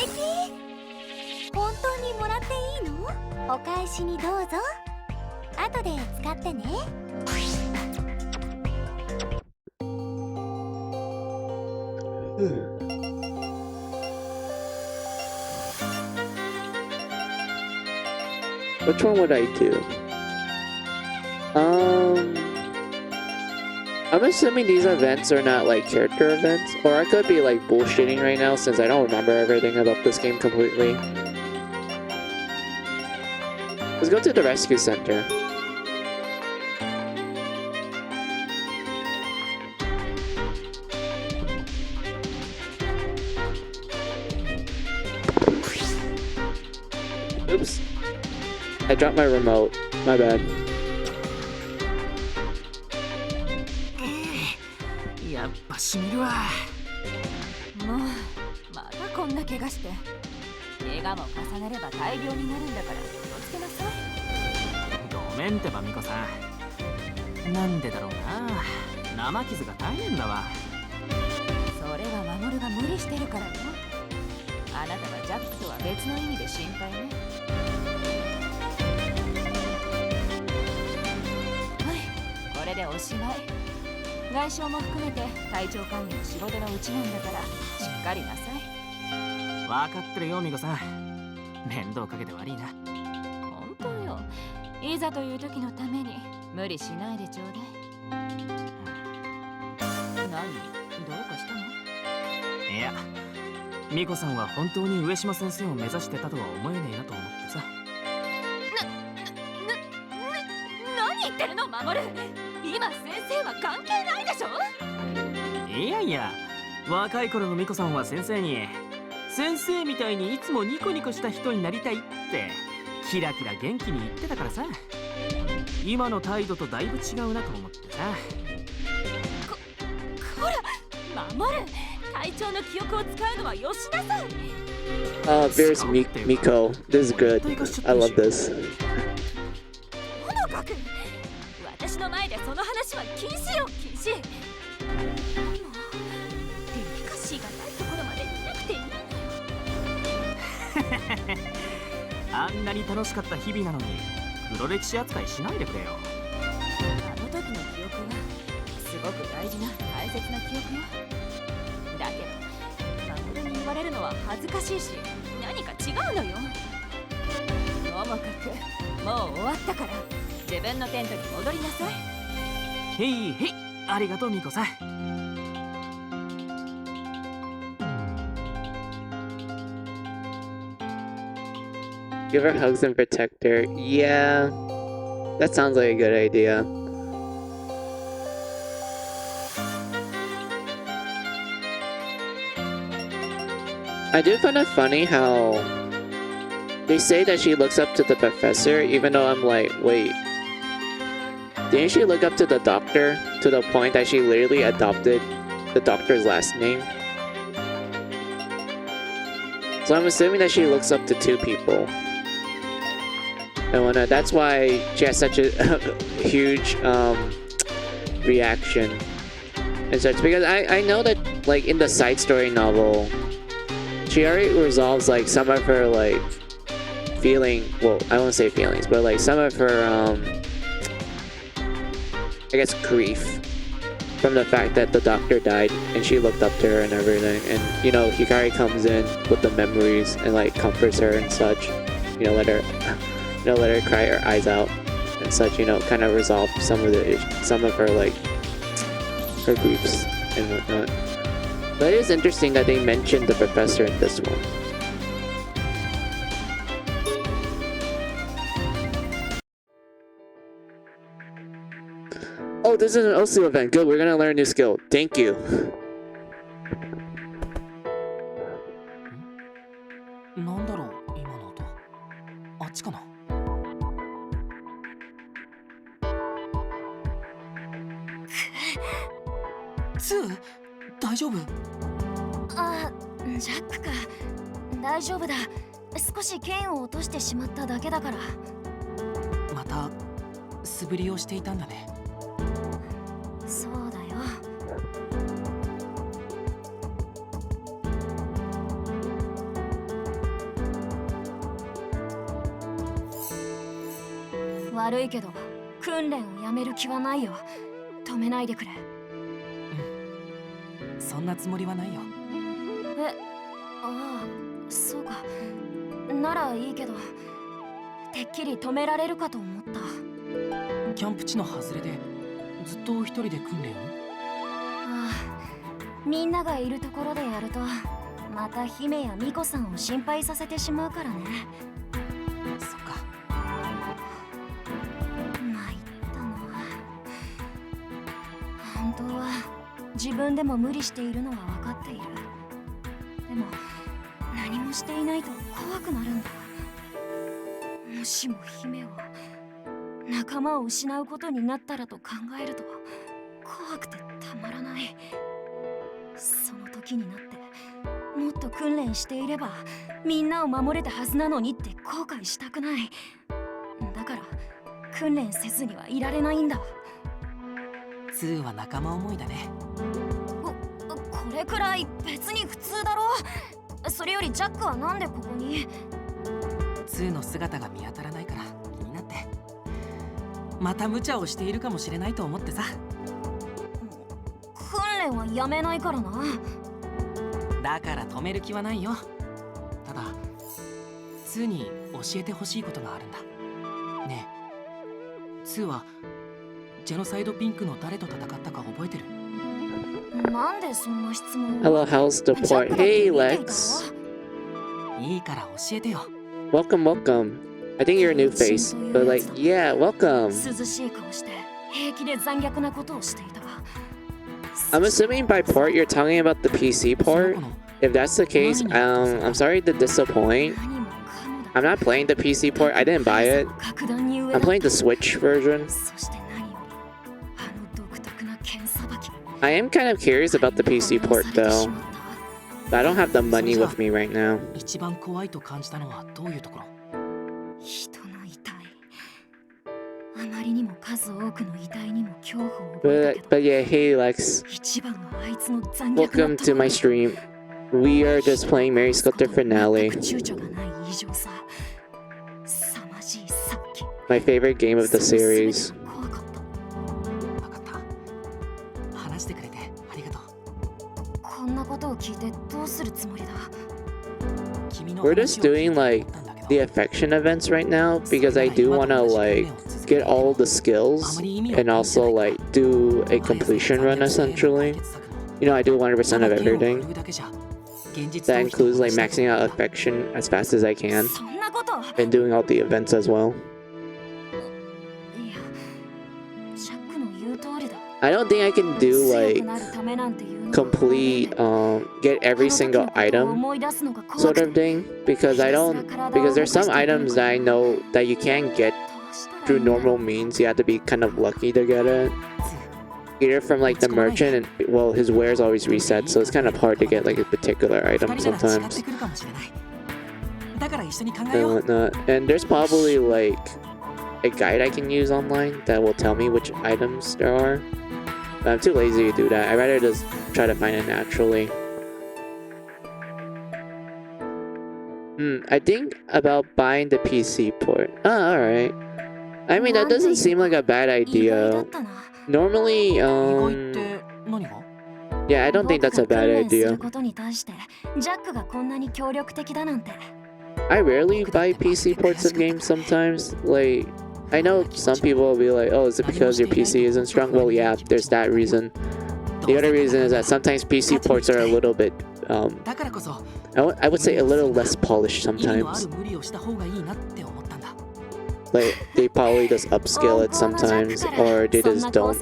本当にもらっていいの？お返しにどうぞ。後で使ってね。Which one would I do? I'm assuming these events are not like character events, or I could be like bullshitting right now since I don't remember everything about this game completely. Let's go to the rescue center. Oops. I dropped my remote. My bad. やっぱしみるわ。もうまたこんな怪我して。怪我も重ねれば大病になるんだから気をつけなさい。ごめんってばみこさん。なんでだろうな。生傷が絶えねえんだわ。それは守が無理してるからよ。あなたはジャックとは別の意味で心配ね。はい、これでおしまい。外傷も含めて体調管理の仕事のうちなんだからしっかりなさい。わかってるよみこさん。面倒かけて悪いな。本当よ。いざという時のために無理しないでちょうだい。何？どうかしたの？いや、みこさんは本当に上島先生を目指してたとは思えねえなと思ってさ。何言ってるの守？今先生は関係ないでしょ。いやいや、若い頃のみこさんは先生に先生みたいにいつもニコニコした人になりたいってキラキラ元気に言ってたからさ。今の態度とだいぶ違うなと思ってさ。こら守、体調の記憶を使うのはよしなさい。There's Miko. This is good. I love this. ほのかく私の前でその話は禁止よ、禁止。もうデリカシーがないところまで見なくていいのよ。あんなに楽しかった日々なのに黒歴史扱いしないでくれよ。あの時の記憶はすごく大事な大切な記憶よ。だけど守に言われるのは恥ずかしいし、何か違うのよ。ともかくもう終わったから自分のテントに戻りなさい。へいへい、ありがとうミコさん。Give her hugs and protect her. Yeah, that sounds like a good idea. I do find it funny how they say that she looks up to the professor, even though I'm like, wait, didn't she look up to the doctor to the point that she literally adopted the doctor's last name? So I'm assuming that she looks up to two people. And that's why she has such a huge reaction and such. Because I know that, like, in the side story novel, she already resolves, like, some of her, like, well, I won't say feelings, but, like, some of her, I guess, grief from the fact that the doctor died and she looked up to her and everything. And, you know, Hikari comes in with the memories and, like, comforts her and such. You know, let her cry her eyes out and such, you know, kind of resolve some of her, like, her griefs and whatnot. But it is interesting that they mentioned the professor in this one. Oh, this is an OSU event. Good, we're gonna learn a new skill. Thank you. なんだろう今の音。あっちかな。ツー、大丈夫？あ、ジャックか。大丈夫だ。少し剣を落としてしまっただけだから。また素振りをしていたんだね。そうだよ。悪いけど訓練をやめる気はないよ。止めないでくれ。うん、そんなつもりはないよ。ああ、そうか。ならいいけど、てっきり止められるかと思った。キャンプ地の外れでずっと一人で訓練を？ああ、みんながいるところでやるとまた姫やミコさんを心配させてしまうからね。そっか。参ったな。本当は自分でも無理しているのは分かっている。でも何もしていないと怖くなるんだ。もしも姫を仲間を失うことになったらと考えると怖くてたまらない。その時になってもっと訓練していればみんなを守れたはずなのにって後悔したくない。だから訓練せずにはいられないんだ。ツーは仲間思いだね。これくらい別に普通だろ。それよりジャックはなんでここに？ツーの姿が見当たらないから気になって。また無茶をしているかもしれないと思ってさ。訓練はやめないからな。だから止める気はないよ。ただツーに教えてほしいことがあるんだ。ねえ、ツーはジェノサイドピンクの誰と戦ったか覚えてる？なんでそんな質問を？ Hello, how's the port? Hey, Lex. いいから教えてよ。Welcome, welcome. I think you're a new face, but like, yeah, welcome. 涼しい顔して平気で残虐なことをしていた。I'm assuming by port you're talking about the PC port. If that's the case, I'm sorry to disappoint. I'm not playing the PC port. I didn't buy it. I'm playing the Switch version. I am kind of curious about the PC port though, but I don't have the money with me right now. 一番怖いと感じたのはどういうところ？人の遺体。あまりにも数多くの遺体にも恐怖を覚えたけど。But yeah, hey Lex. 一番はあいつの残虐な Welcome to my stream. We are just playing Mascot finale. My favorite game of the series. わかった。話してくれてありがとう。こんなことを聞いてどうするつもりだ？ we're just doing like the affection events right now because I do want to like get all the skills and also like do a completion run essentially. You know, I do 100% of everything. That includes like maxing out affection as fast as I can and doing all the events as well. I don't think I can do like complete get every single item sort of thing because there's some items that I know that you can't get through normal means. You have to be kind of lucky to get it, either from like the merchant, and well, his wares always reset, so it's kind of hard to get like a particular item sometimes and whatnot. And there's probably like a guide I can use online that will tell me which items there are. But I'm too lazy to do that. I'd rather just try to find it naturally. I think about buying the PC port. Oh, alright. I mean, that doesn't seem like a bad idea. Normally, yeah, I don't think that's a bad idea. I rarely buy PC ports of games sometimes. Like, I know some people will be like, oh, is it because your PC isn't strong? Well, yeah, there's that reason. The other reason is that sometimes PC ports are a little bit, I would say a little less polished sometimes. Like, they probably just upscale it sometimes, or they just don't,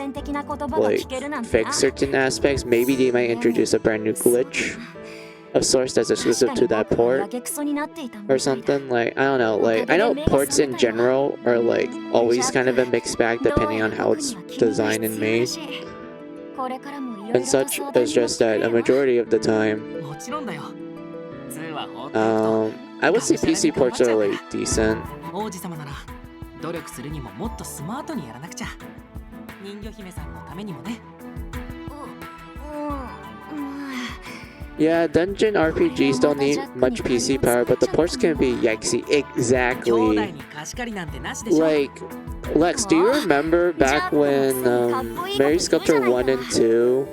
like, fix certain aspects. Maybe they might introduce a brand new glitch of sorts that's exclusive to that port or something. Like, I don't know, like, I know ports in general are like always kind of a mixed bag depending on how it's designed and made and such. It's just that a majority of the time I would say PC ports are like decent. Yeah, dungeon RPGs don't need much PC power, but the ports can be yikesy. Exactly. Like, Lex, do you remember back when Mary Sculptor 1 and 2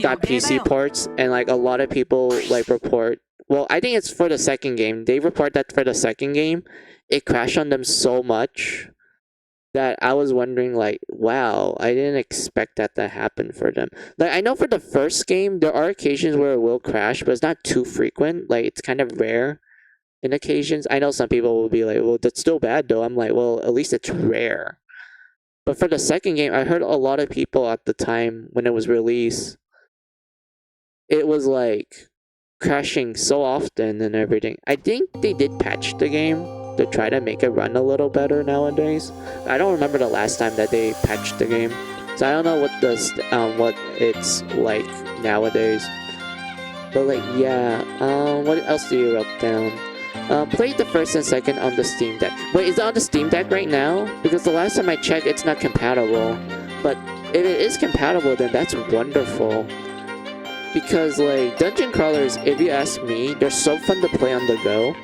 got PC ports, and like a lot of people like report, well, I think it's for the second game, they report that for the second game, it crashed on them so much that I was wondering, like, wow, I didn't expect that to happen for them. Like, I know for the first game, there are occasions where it will crash, but it's not too frequent. Like, it's kind of rare in occasions. I know some people will be like, well, that's still bad, though. I'm like, well, at least it's rare. But for the second game, I heard a lot of people at the time when it was released, it was, like, crashing so often and everything. I think they did patch the game to try to make it run a little better nowadays. I don't remember the last time that they patched the game, so I don't know what it's like nowadays. But like, yeah, what else do you write down? Played the first and second on the Steam Deck. Wait, is it on the Steam Deck right now? Because the last time I checked, it's not compatible. But if it is compatible, then that's wonderful. Because like, dungeon crawlers, if you ask me, they're so fun to play on the go.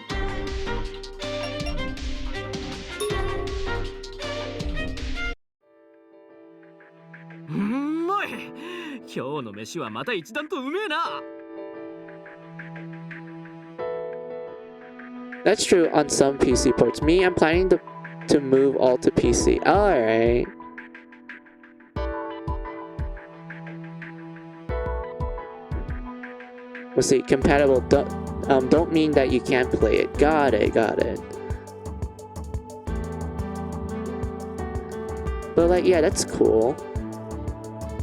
That's true on some PC ports. Me, I'm planning to move all to PC. Alright. We'll see. Compatible don't mean that you can't play it. Got it. But like, yeah, that's cool.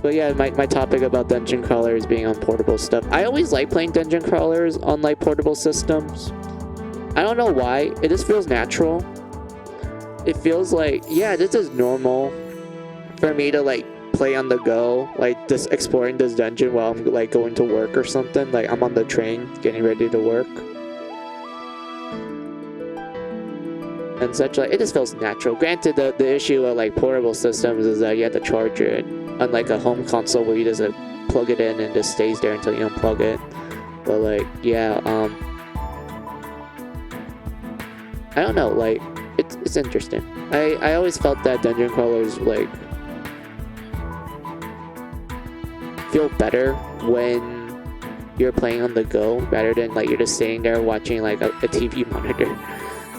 But yeah, my topic about dungeon crawlers being on portable stuff. I always like playing dungeon crawlers on like portable systems. I don't know why. It just feels natural. It feels like, yeah, this is normal for me to like play on the go, like just exploring this dungeon while I'm like going to work or something. Like I'm on the train getting ready to work and such. Like, it just feels natural. Granted, the issue of like portable systems is that you have to charge it, unlike a home console where you just plug it in and just stays there until you unplug it. But like, yeah, I don't know, like, it's interesting. I always felt that dungeon crawlers like feel better when you're playing on the go rather than like you're just sitting there watching like a TV monitor.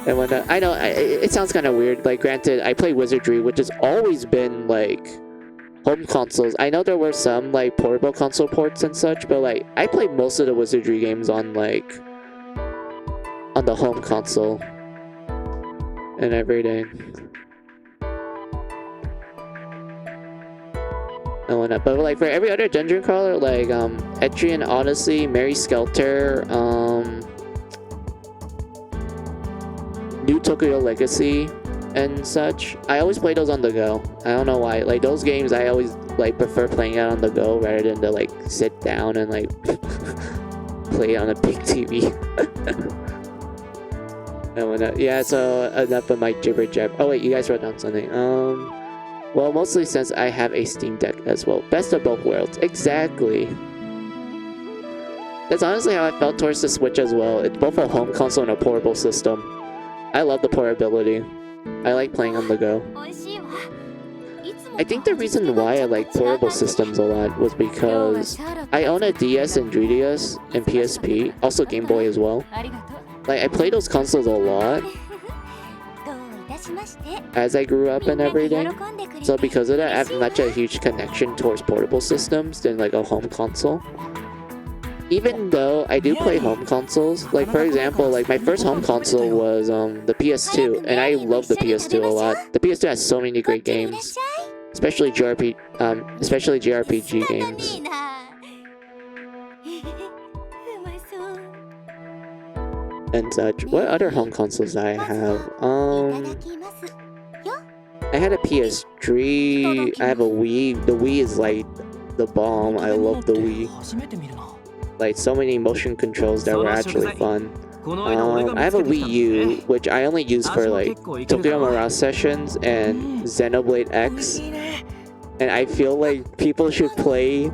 And when I know it sounds kind of weird. Like, granted, I play Wizardry, which has always been like home consoles. I know there were some like portable console ports and such, but like I played most of the Wizardry games on the home console and everything. But like for every other dungeon crawler, like Etrian Odyssey, Mary Skelter, New Tokyo Legacy, and such, I always play those on the go. I don't know why. Like those games, I always like prefer playing it on the go rather than to like sit down and like play it on a big TV. Yeah, so enough of my jibber jab. Oh wait, you guys wrote down something. Well, mostly since I have a Steam Deck as well. Best of both worlds. Exactly. That's honestly how I felt towards the Switch as well. It's both a home console and a portable system. I love the portability. I like playing on the go. I think the reason why I like portable systems a lot was because I own a DS and 3DS and PSP, also Game Boy as well. Like, I play those consoles a lot as I grew up and everything. So because of that, I have much a huge connection towards portable systems than like a home console. Even though I do play home consoles, like for example, like my first home console was the PS2, and I love the PS2 a lot. The PS2 has so many great games, especially JRPG games. And such. What other home consoles do I have? I had a PS3. I have a Wii. The Wii is like the bomb. I love the Wii. Like so many motion controls that were actually fun. I have a Wii U, which I only use for like Tokyo Mirage Sessions and Xenoblade X. And I feel like people should play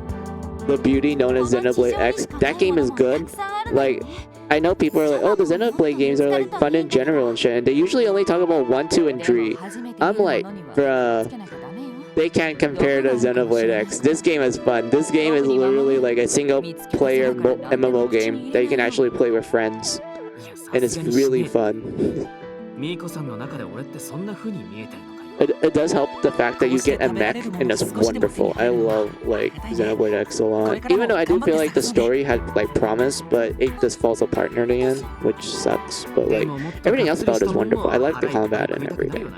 the beauty known as Xenoblade X. That game is good. Like, I know people are like, oh, the Xenoblade games are like fun in general and shit, and they usually only talk about 1, 2, and 3. I'm like, bruh, they can't compare to Xenoblade X. This game is fun. This game is literally like a single player MMO game that you can actually play with friends, and it's really fun. It does help the fact that you get a mech, and that's wonderful. I love like Xenoblade X a lot. Even though I do feel like the story had like promise, but it just falls apart near the end, which sucks. But like everything else about it is wonderful. I like the combat and everything.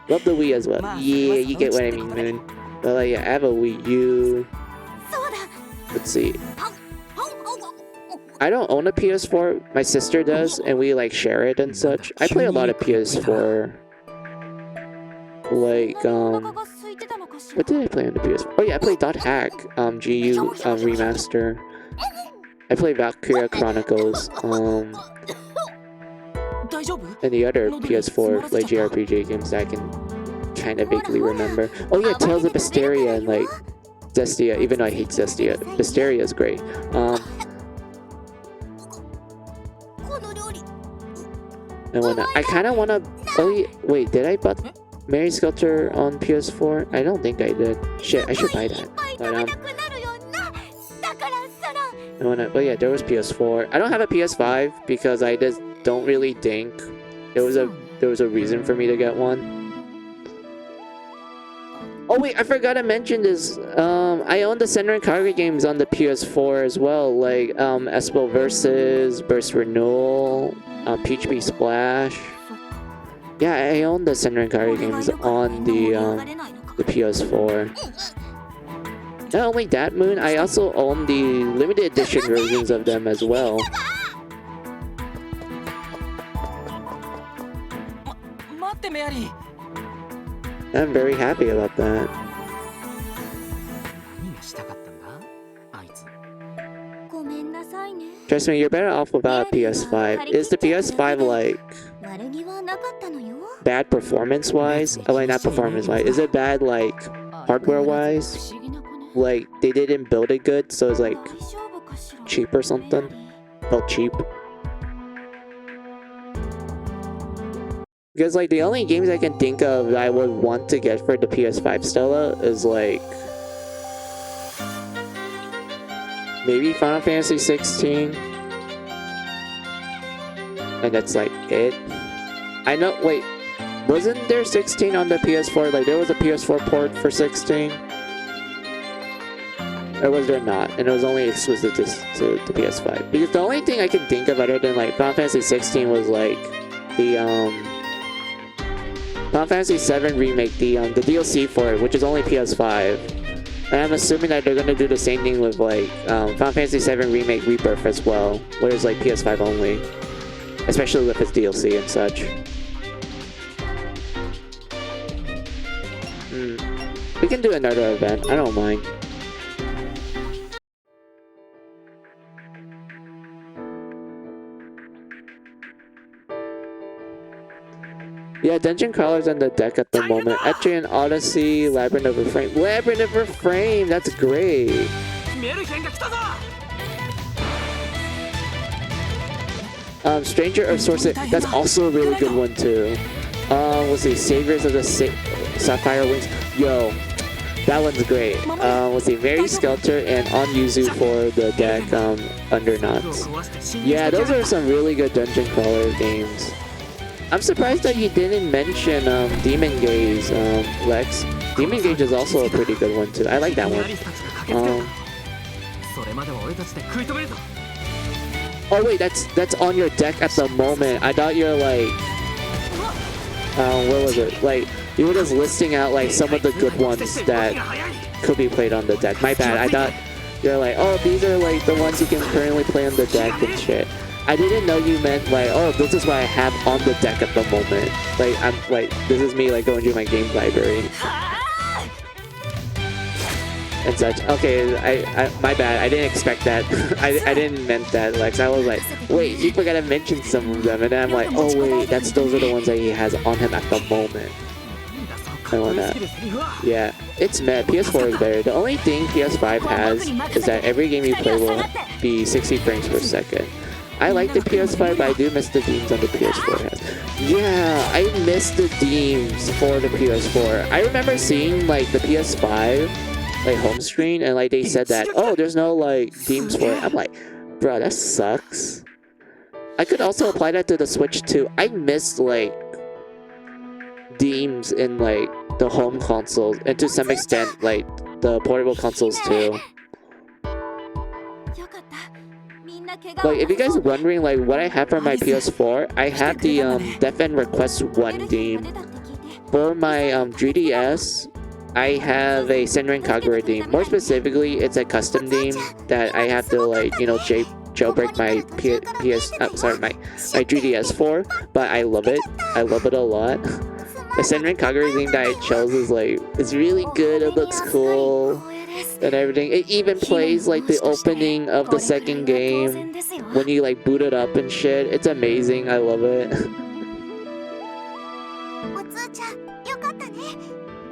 Love the Wii as well. Yeah, you get what I mean, Moon. But like, yeah, I have a Wii U. Let's see. I don't own a PS4. My sister does, and we like share it and such. I play a lot of PS4. Like, what did I play on the PS4? Oh yeah, I played .hack, GU remaster. I played Valkyria Chronicles, and the other PS4 like JRPG games that I can kind of vaguely remember. Oh yeah, Tales of Vesperia and like Zestia. Even though I hate Zestia, Vesperia is great. I kind of want to. Oh yeah, wait, did I buy Mary Sculptor on PS4? I don't think I did. Shit, I should buy that. But oh yeah, there was PS4. I don't have a PS5 because I just don't really think there was a reason for me to get one. Oh wait, I forgot to mention this. I own the Senran Kagura games on the PS4 as well, like Espo Versus, Burst Renewal, Peach Bee Splash. Yeah, I own the Senran Kagura games on the PS4. Not only that, Moon, I also own the limited edition versions of them as well. I'm very happy about that. Trust me, you're better off without a PS5. Is the PS5 like bad performance-wise? Oh, like not performance-wise. Is it bad like hardware-wise? Like they didn't build it good, so it's like cheap or something? Felt cheap. Because like the only games I can think of that I would want to get for the PS5 Stella is like maybe Final Fantasy 16, and that's like it. I know. Wait, wasn't there 16 on the PS4? Like there was a PS4 port for 16, or was there not? And it was only exclusive to the PS5. Because the only thing I can think of other than like Final Fantasy 16 was like the Final Fantasy 7 remake, the DLC for it, which is only PS5. And I'm assuming that they're gonna do the same thing with like Final Fantasy 7 remake Rebirth as well, where it's like PS5 only, especially with its DLC and such. We can do another event. I don't mind. Yeah, Dungeon Crawler's on the deck at the moment. Etrian Odyssey, Labyrinth of Refrain. Labyrinth of Refrain! That's great! Stranger of Sorcery. That's also a really good one too. Let's see, Saviors of the Sapphire Wings. Yo, that one's great. Let's see, Mary Skelter and On Yuzu for the deck, Underknots. Yeah, those are some really good Dungeon Crawler games. I'm surprised that you didn't mention Demon Gaze, Lex. Demon Gage is also a pretty good one too. I like that one. Oh wait, that's on your deck at the moment. I thought you're like, what was it? Like you were just listing out like some of the good ones that could be played on the deck. My bad. I thought you're like, oh, these are like the ones you can currently play on the deck and shit. I didn't know you meant like, oh, this is what I have on the deck at the moment. Like I'm like, this is me like going through my game library and such. Okay, I my bad. I didn't expect that. I didn't meant that, Lex. I was like, wait, he forgot to mention some of them, and then I'm like, oh wait, those are the ones that he has on him at the moment. I want that. Yeah, it's mad. PS4 is better. The only thing PS5 has is that every game you play will be 60 frames per second. I like the PS5, but I do miss the themes on the PS4 has. Yeah, I miss the themes for the PS4. I remember seeing like the PS5 like home screen and like they said that, oh, there's no like themes for it. I'm like, bro, that sucks. I could also apply that to the Switch too. I miss like themes in like the home consoles and to some extent like the portable consoles too. Like, if you guys are wondering, like, what I have for my PS4, I have the Death End Request 1 theme. For my 3DS, I have a Senran Kagura theme. More specifically, it's a custom theme that I have to, like, you know, jailbreak my my 3DS for. But I love it. I love it a lot. The Senran Kagura theme that I chose is, like, it's really good. It looks cool. And everything. It even plays like the opening of the second game when you like boot it up and shit. It's amazing. I love it.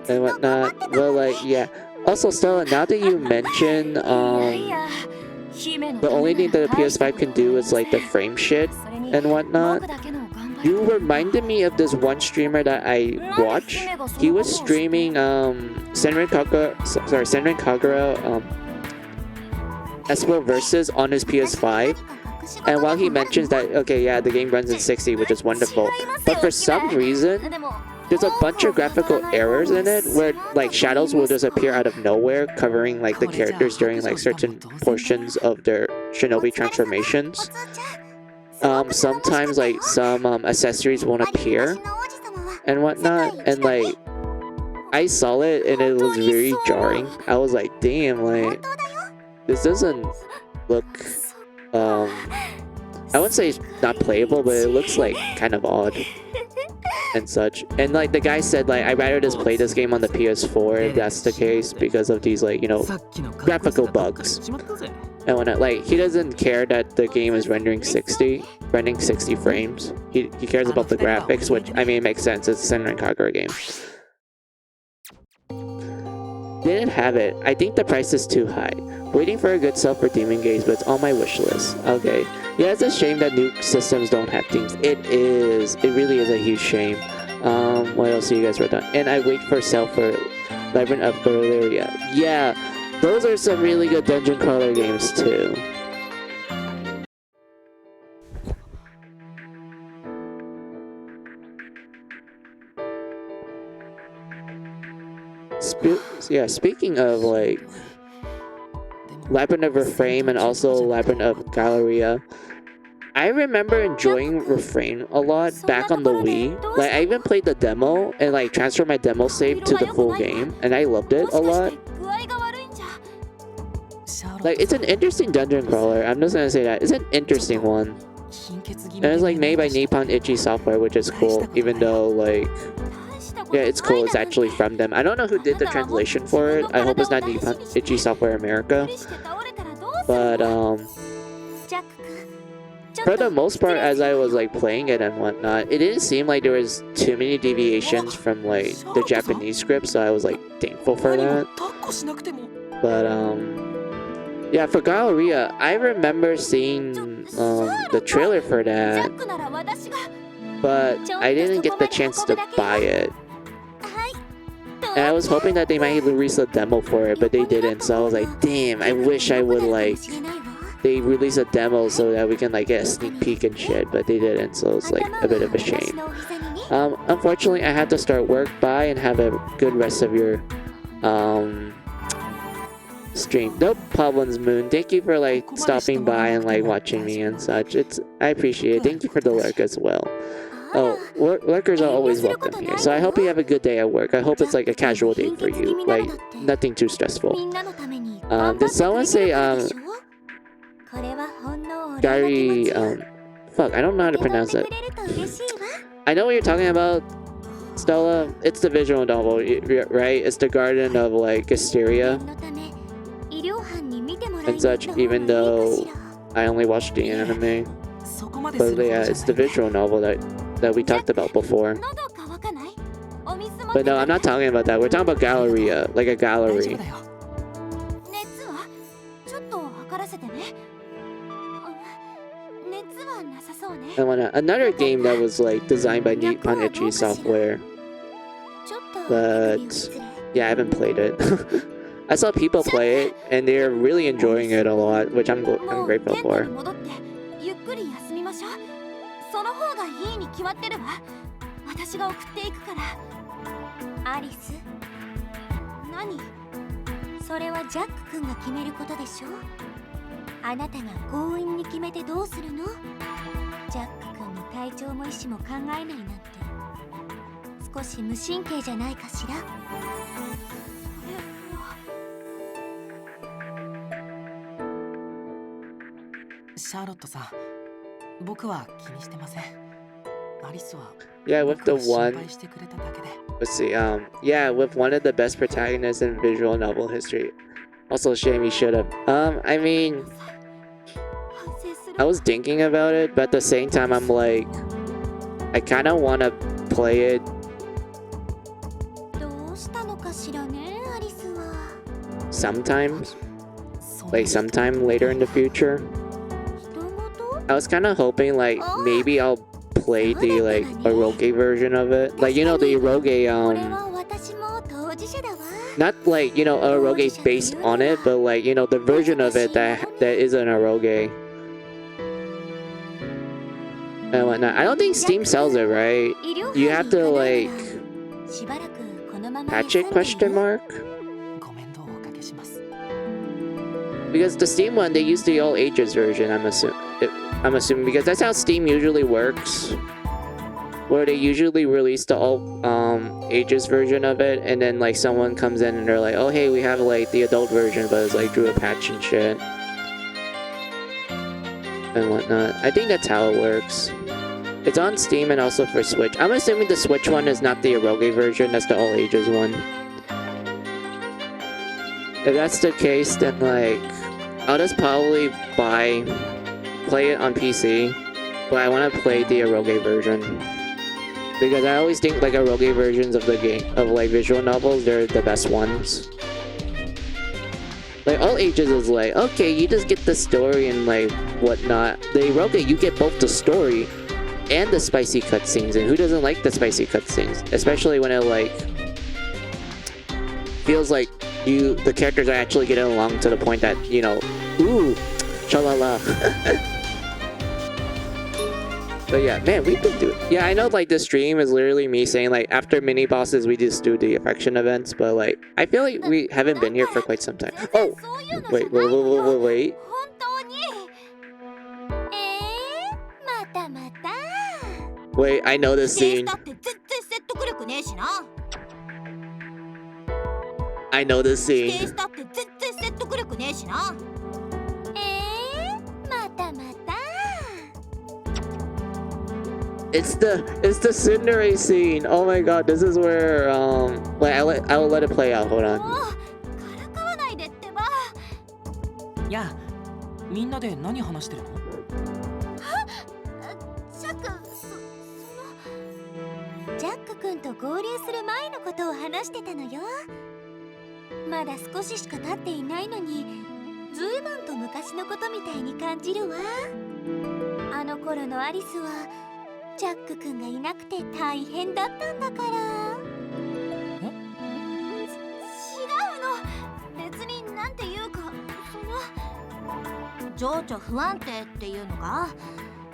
And whatnot. But like, yeah. Also, Stella, now that you mention the only thing that the PS5 can do is like the frame shit and whatnot. You reminded me of this one streamer that I watch. He was streaming Senran Kagura Espo Versus on his PS5. And while he mentions that, okay, yeah, the game runs in 60, which is wonderful. But for some reason, there's a bunch of graphical errors in it where like shadows will just appear out of nowhere, covering like the characters during like certain portions of their shinobi transformations. Sometimes like some accessories won't appear and whatnot, and like I saw it and it was very jarring. I was like, damn, like this doesn't look I wouldn't say it's not playable, but it looks like kind of odd and such. And like the guy said, like, I'd rather just play this game on the PS4 if that's the case, because of these like, you know, graphical bugs. And when like he doesn't care that the game is rendering 60 frames. He cares about the graphics, which I mean it makes sense. It's a Senran Kagura game. Didn't have it. I think the price is too high. Waiting for a good sale for Demon Gaze, but it's on my wish list. Okay. Yeah, it's a shame that new systems don't have themes. It is. It really is a huge shame. What else do you guys wrote down? And I wait for sale for Labyrinth of Galeria. Yeah. Those are some really good dungeon crawler games too. Speaking of like Labyrinth of Refrain and also Labyrinth of Galleria, I remember enjoying Refrain a lot back on the Wii. Like I even played the demo and like transferred my demo save to the full game, and I loved it a lot. Like it's an interesting dungeon crawler. I'm just gonna say that it's an interesting one. And it's like made by Nippon Ichi Software, which is cool. Even though like, yeah, it's cool. It's actually from them. I don't know who did the translation for it. I hope it's not Nippon Ichi Software America. But for the most part, as I was like playing it and whatnot, it didn't seem like there was too many deviations from like the Japanese script. So I was like thankful for that. But yeah, for Galleria, I remember seeing the trailer for that, but I didn't get the chance to buy it. And I was hoping that they might release a demo for it, but they didn't. So I was like, damn, I wish I would like they release a demo so that we can like get a sneak peek and shit, but they didn't. So it's like a bit of a shame. Unfortunately, I had to start work. Bye and have a good rest of your stream. No problems, Moon. Thank you for like stopping by and like watching me and such. I appreciate it. Thank you for the lurk as well. Oh, lurkers are always welcome here. So I hope you have a good day at work. I hope it's like a casual day for you, like nothing too stressful. Did someone say Gary? Fuck, I don't know how to pronounce it. I know what you're talking about, Stella. It's the visual novel, right? It's the Garden of like Hysteria and such, even though I only watched the anime. But yeah, it's the visual novel that we talked about before. But no, I'm not talking about that. We're talking about Galleria, like a gallery. And another game that was like designed by Nippon Ichi Software. But yeah, I haven't played it. I saw people play it, and they're really enjoying it a lot, which I'm grateful for. Yeah, with the one, let's see, yeah, with one of the best protagonists in visual novel history. Also, shame you should have. I mean, I was thinking about it, but at the same time, I'm like, I kind of want to play it. Sometimes, like sometime later in the future. I was kind of hoping like maybe I'll play the like eroge version of it, like you know the eroge not like you know eroge based on it, but like you know the version of it that is an eroge and whatnot. I don't think Steam sells it, right? You have to like patch it ? Because the Steam one, they use the all ages version, I'm assuming, because that's how Steam usually works. Where they usually release the all ages version of it, and then like someone comes in and they're like, oh hey, we have like the adult version, but it's like through a patch and shit. And whatnot. I think that's how it works. It's on Steam and also for Switch. I'm assuming the Switch one is not the eroge version, that's the all ages one. If that's the case, then like I'll just probably play it on PC, but I want to play the eroge version because I always think like eroge versions of the game of like visual novels, they're the best ones. Like all ages is like, okay, you just get the story and like whatnot. The eroge, you get both the story and the spicy cutscenes, and who doesn't like the spicy cutscenes? Especially when it like feels like the characters are actually getting along to the point that, you know, ooh, shalala. But yeah, man, we've been doing. Yeah, I know like this stream is literally me saying like after mini bosses we just do the affection events, but like I feel like we haven't been here for quite some time. Oh, wait. 本当にまたまた Wait, I know this 否定 scene. したって全然説得力ねえしな I know this 否定 scene. したって全然説得力ねえしなまたまた It's the Cinderace scene. Oh my god, this is where wait, I will let it play out. Hold も on. うからかわないでってばやあ、みんなで何話してるの？ジャックジャック君と合流する前のことを話してたのよ。まだ少ししか経っていないのにずいぶんと昔のことみたいに感じるわ。あの頃のアリスはジャック君がいなくて大変だったんだから。違うの別になんていうか情緒不安定っていうのか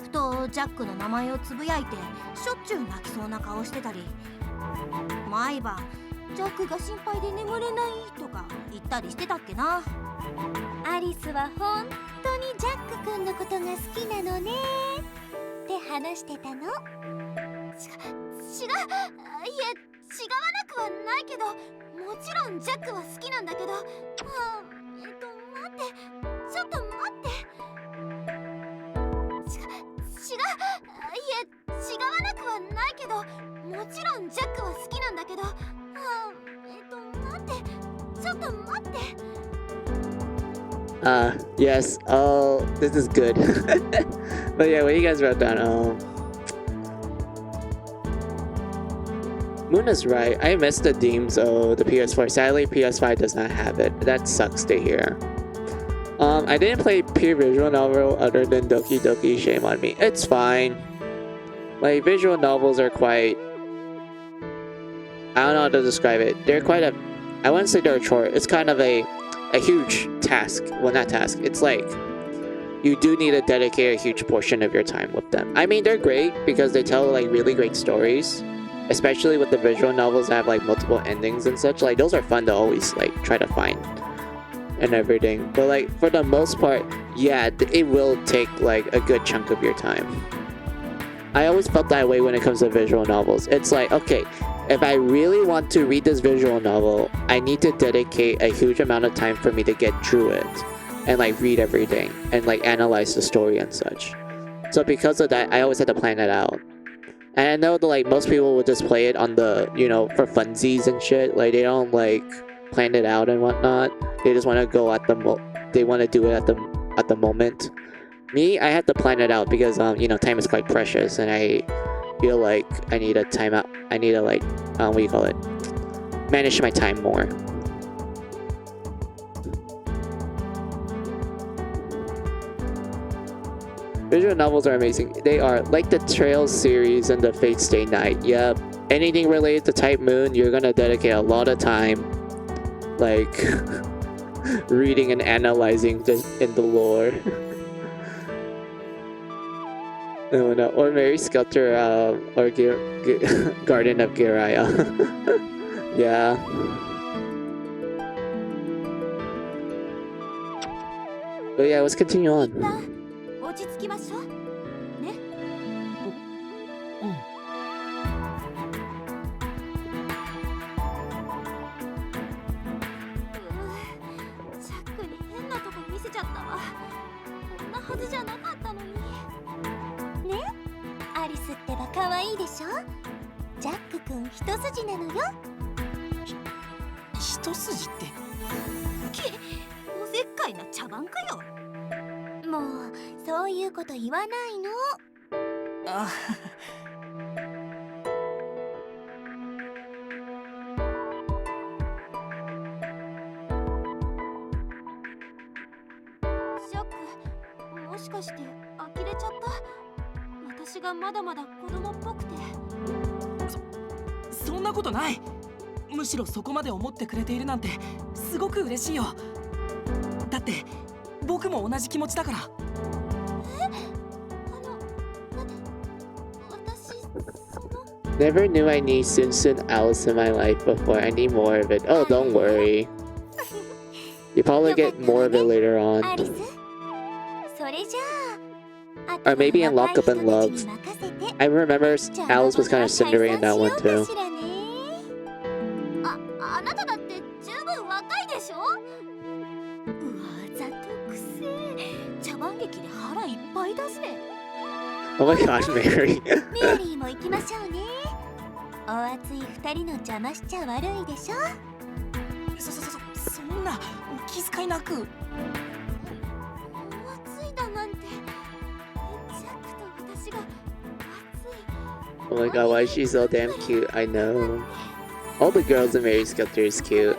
ふとジャックの名前をつぶやいてしょっちゅう泣きそうな顔してたり毎晩ジャックが心配で眠れないとか言ったりしてたっけなアリスは本当にジャック君のことが好きなのねって話してたの。違ういえ違わなくはないけどもちろんジャックは好きなんだけど待ってちょっと待って違わなくはないけどもちろんジャックは好きなんだけど待ってちょっと待って Yes. Oh, this is good. But yeah, what you guys wrote down. Moon is right. I missed the themes of the PS4. Sadly, PS5 does not have it. That sucks to hear. I didn't play pure visual novel other than Doki Doki. Shame on me. It's fine. Like visual novels are quite. I don't know how to describe it. They're quite a. I wouldn't say they're a chore. It's kind of a huge task. Well, not task. It's like you do need to dedicate a huge portion of your time with them. I mean, they're great because they tell like really great stories, especially with the visual novels that have like multiple endings and such. Like those are fun to always like try to find and everything. But like for the most part, yeah, it will take like a good chunk of your time. I always felt that way when it comes to visual novels. It's like, okay, if I really want to read this visual novel, I need to dedicate a huge amount of time for me to get through it and like read everything and like analyze the story and such. So because of that, I always had to plan it out. And I know that like most people would just play it on the, you know, for funsies and shit. Like they don't like plan it out and whatnot. They just want to go at they want to do it at the moment. Me, I have to plan it out because you know, time is quite precious, and I feel like I need a timeout. I need to like what do you call it? Manage my time more. Visual novels are amazing. They are like the Trails series and the Fate Stay Night. Yep. Anything related to Type Moon, you're gonna dedicate a lot of time, like reading and analyzing in the lore. No, or Mary Skelter, or Garden of Giraya. Yeah. But yeah, let's continue on. 落ち着きましょうねジャックに変なとこ見せちゃったわこんなはずじゃなかったのにね、アリスってば可愛いでしょ。ジャック君一筋なのよ。一筋っておせっかいな茶番かよもうそういうこと言わないの。あジャックもしかして呆れちゃった私がまだまだ子供っぽくてそんなことない。むしろそこまで思ってくれているなんてすごく嬉しいよ。だって僕も同じ気持ちだから。Never knew I need Sunsun Alice in my life before. I need more of it. Oh, don't worry. You probably get more of it later ア on. リス、それじゃあ、 Or maybe in Lock Up and Love. 若い人たちに任せて I remember Alice was kind of Cinderella in that one too. あなただって十分若いでしょ。わざとくせ茶番劇で腹いっぱいだぜ。 Oh my gosh, Mary. メアリーも行きましょうね。お熱い二人の邪魔しちゃ悪いでしょ。そんなお気遣いなく。暑いだなんて。ジャックと私が暑い。 Oh my god, why is she so damn cute? I know. All the girls in Mary's character is cute.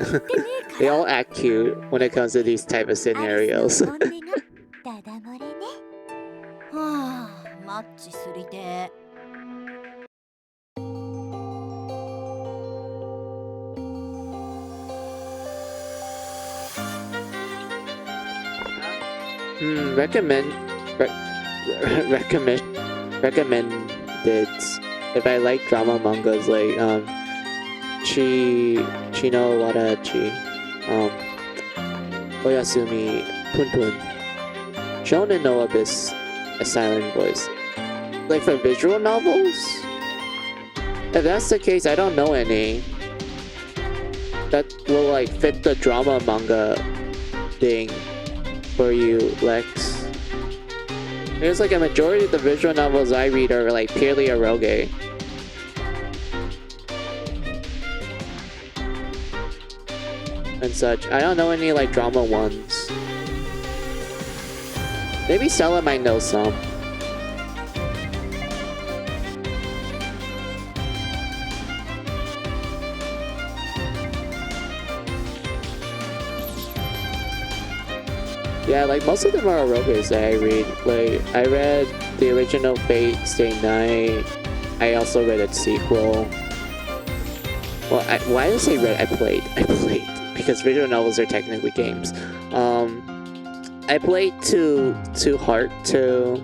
They all act cute when it comes to these type of scenarios. アリスの本音がダダ漏れね。はあ、マッチすりて。Recommended if I like drama mangas like Chino Wadachi, Oyasumi Puntun, Shonen no Abyss, A Silent Voice. Like for visual novels? If that's the case, I don't know any that will like fit the drama manga thing for you, Lex. There's like a majority of the visual novels I read are like purely eroge. And such. I don't know any like drama ones. Maybe Stella might know some. Yeah, like most of them are eroges that I read. Like I read the original Fate Stay Night. I also read its sequel. Well, why did I say read? I played. Because visual novels are technically games. I played to Heart 2.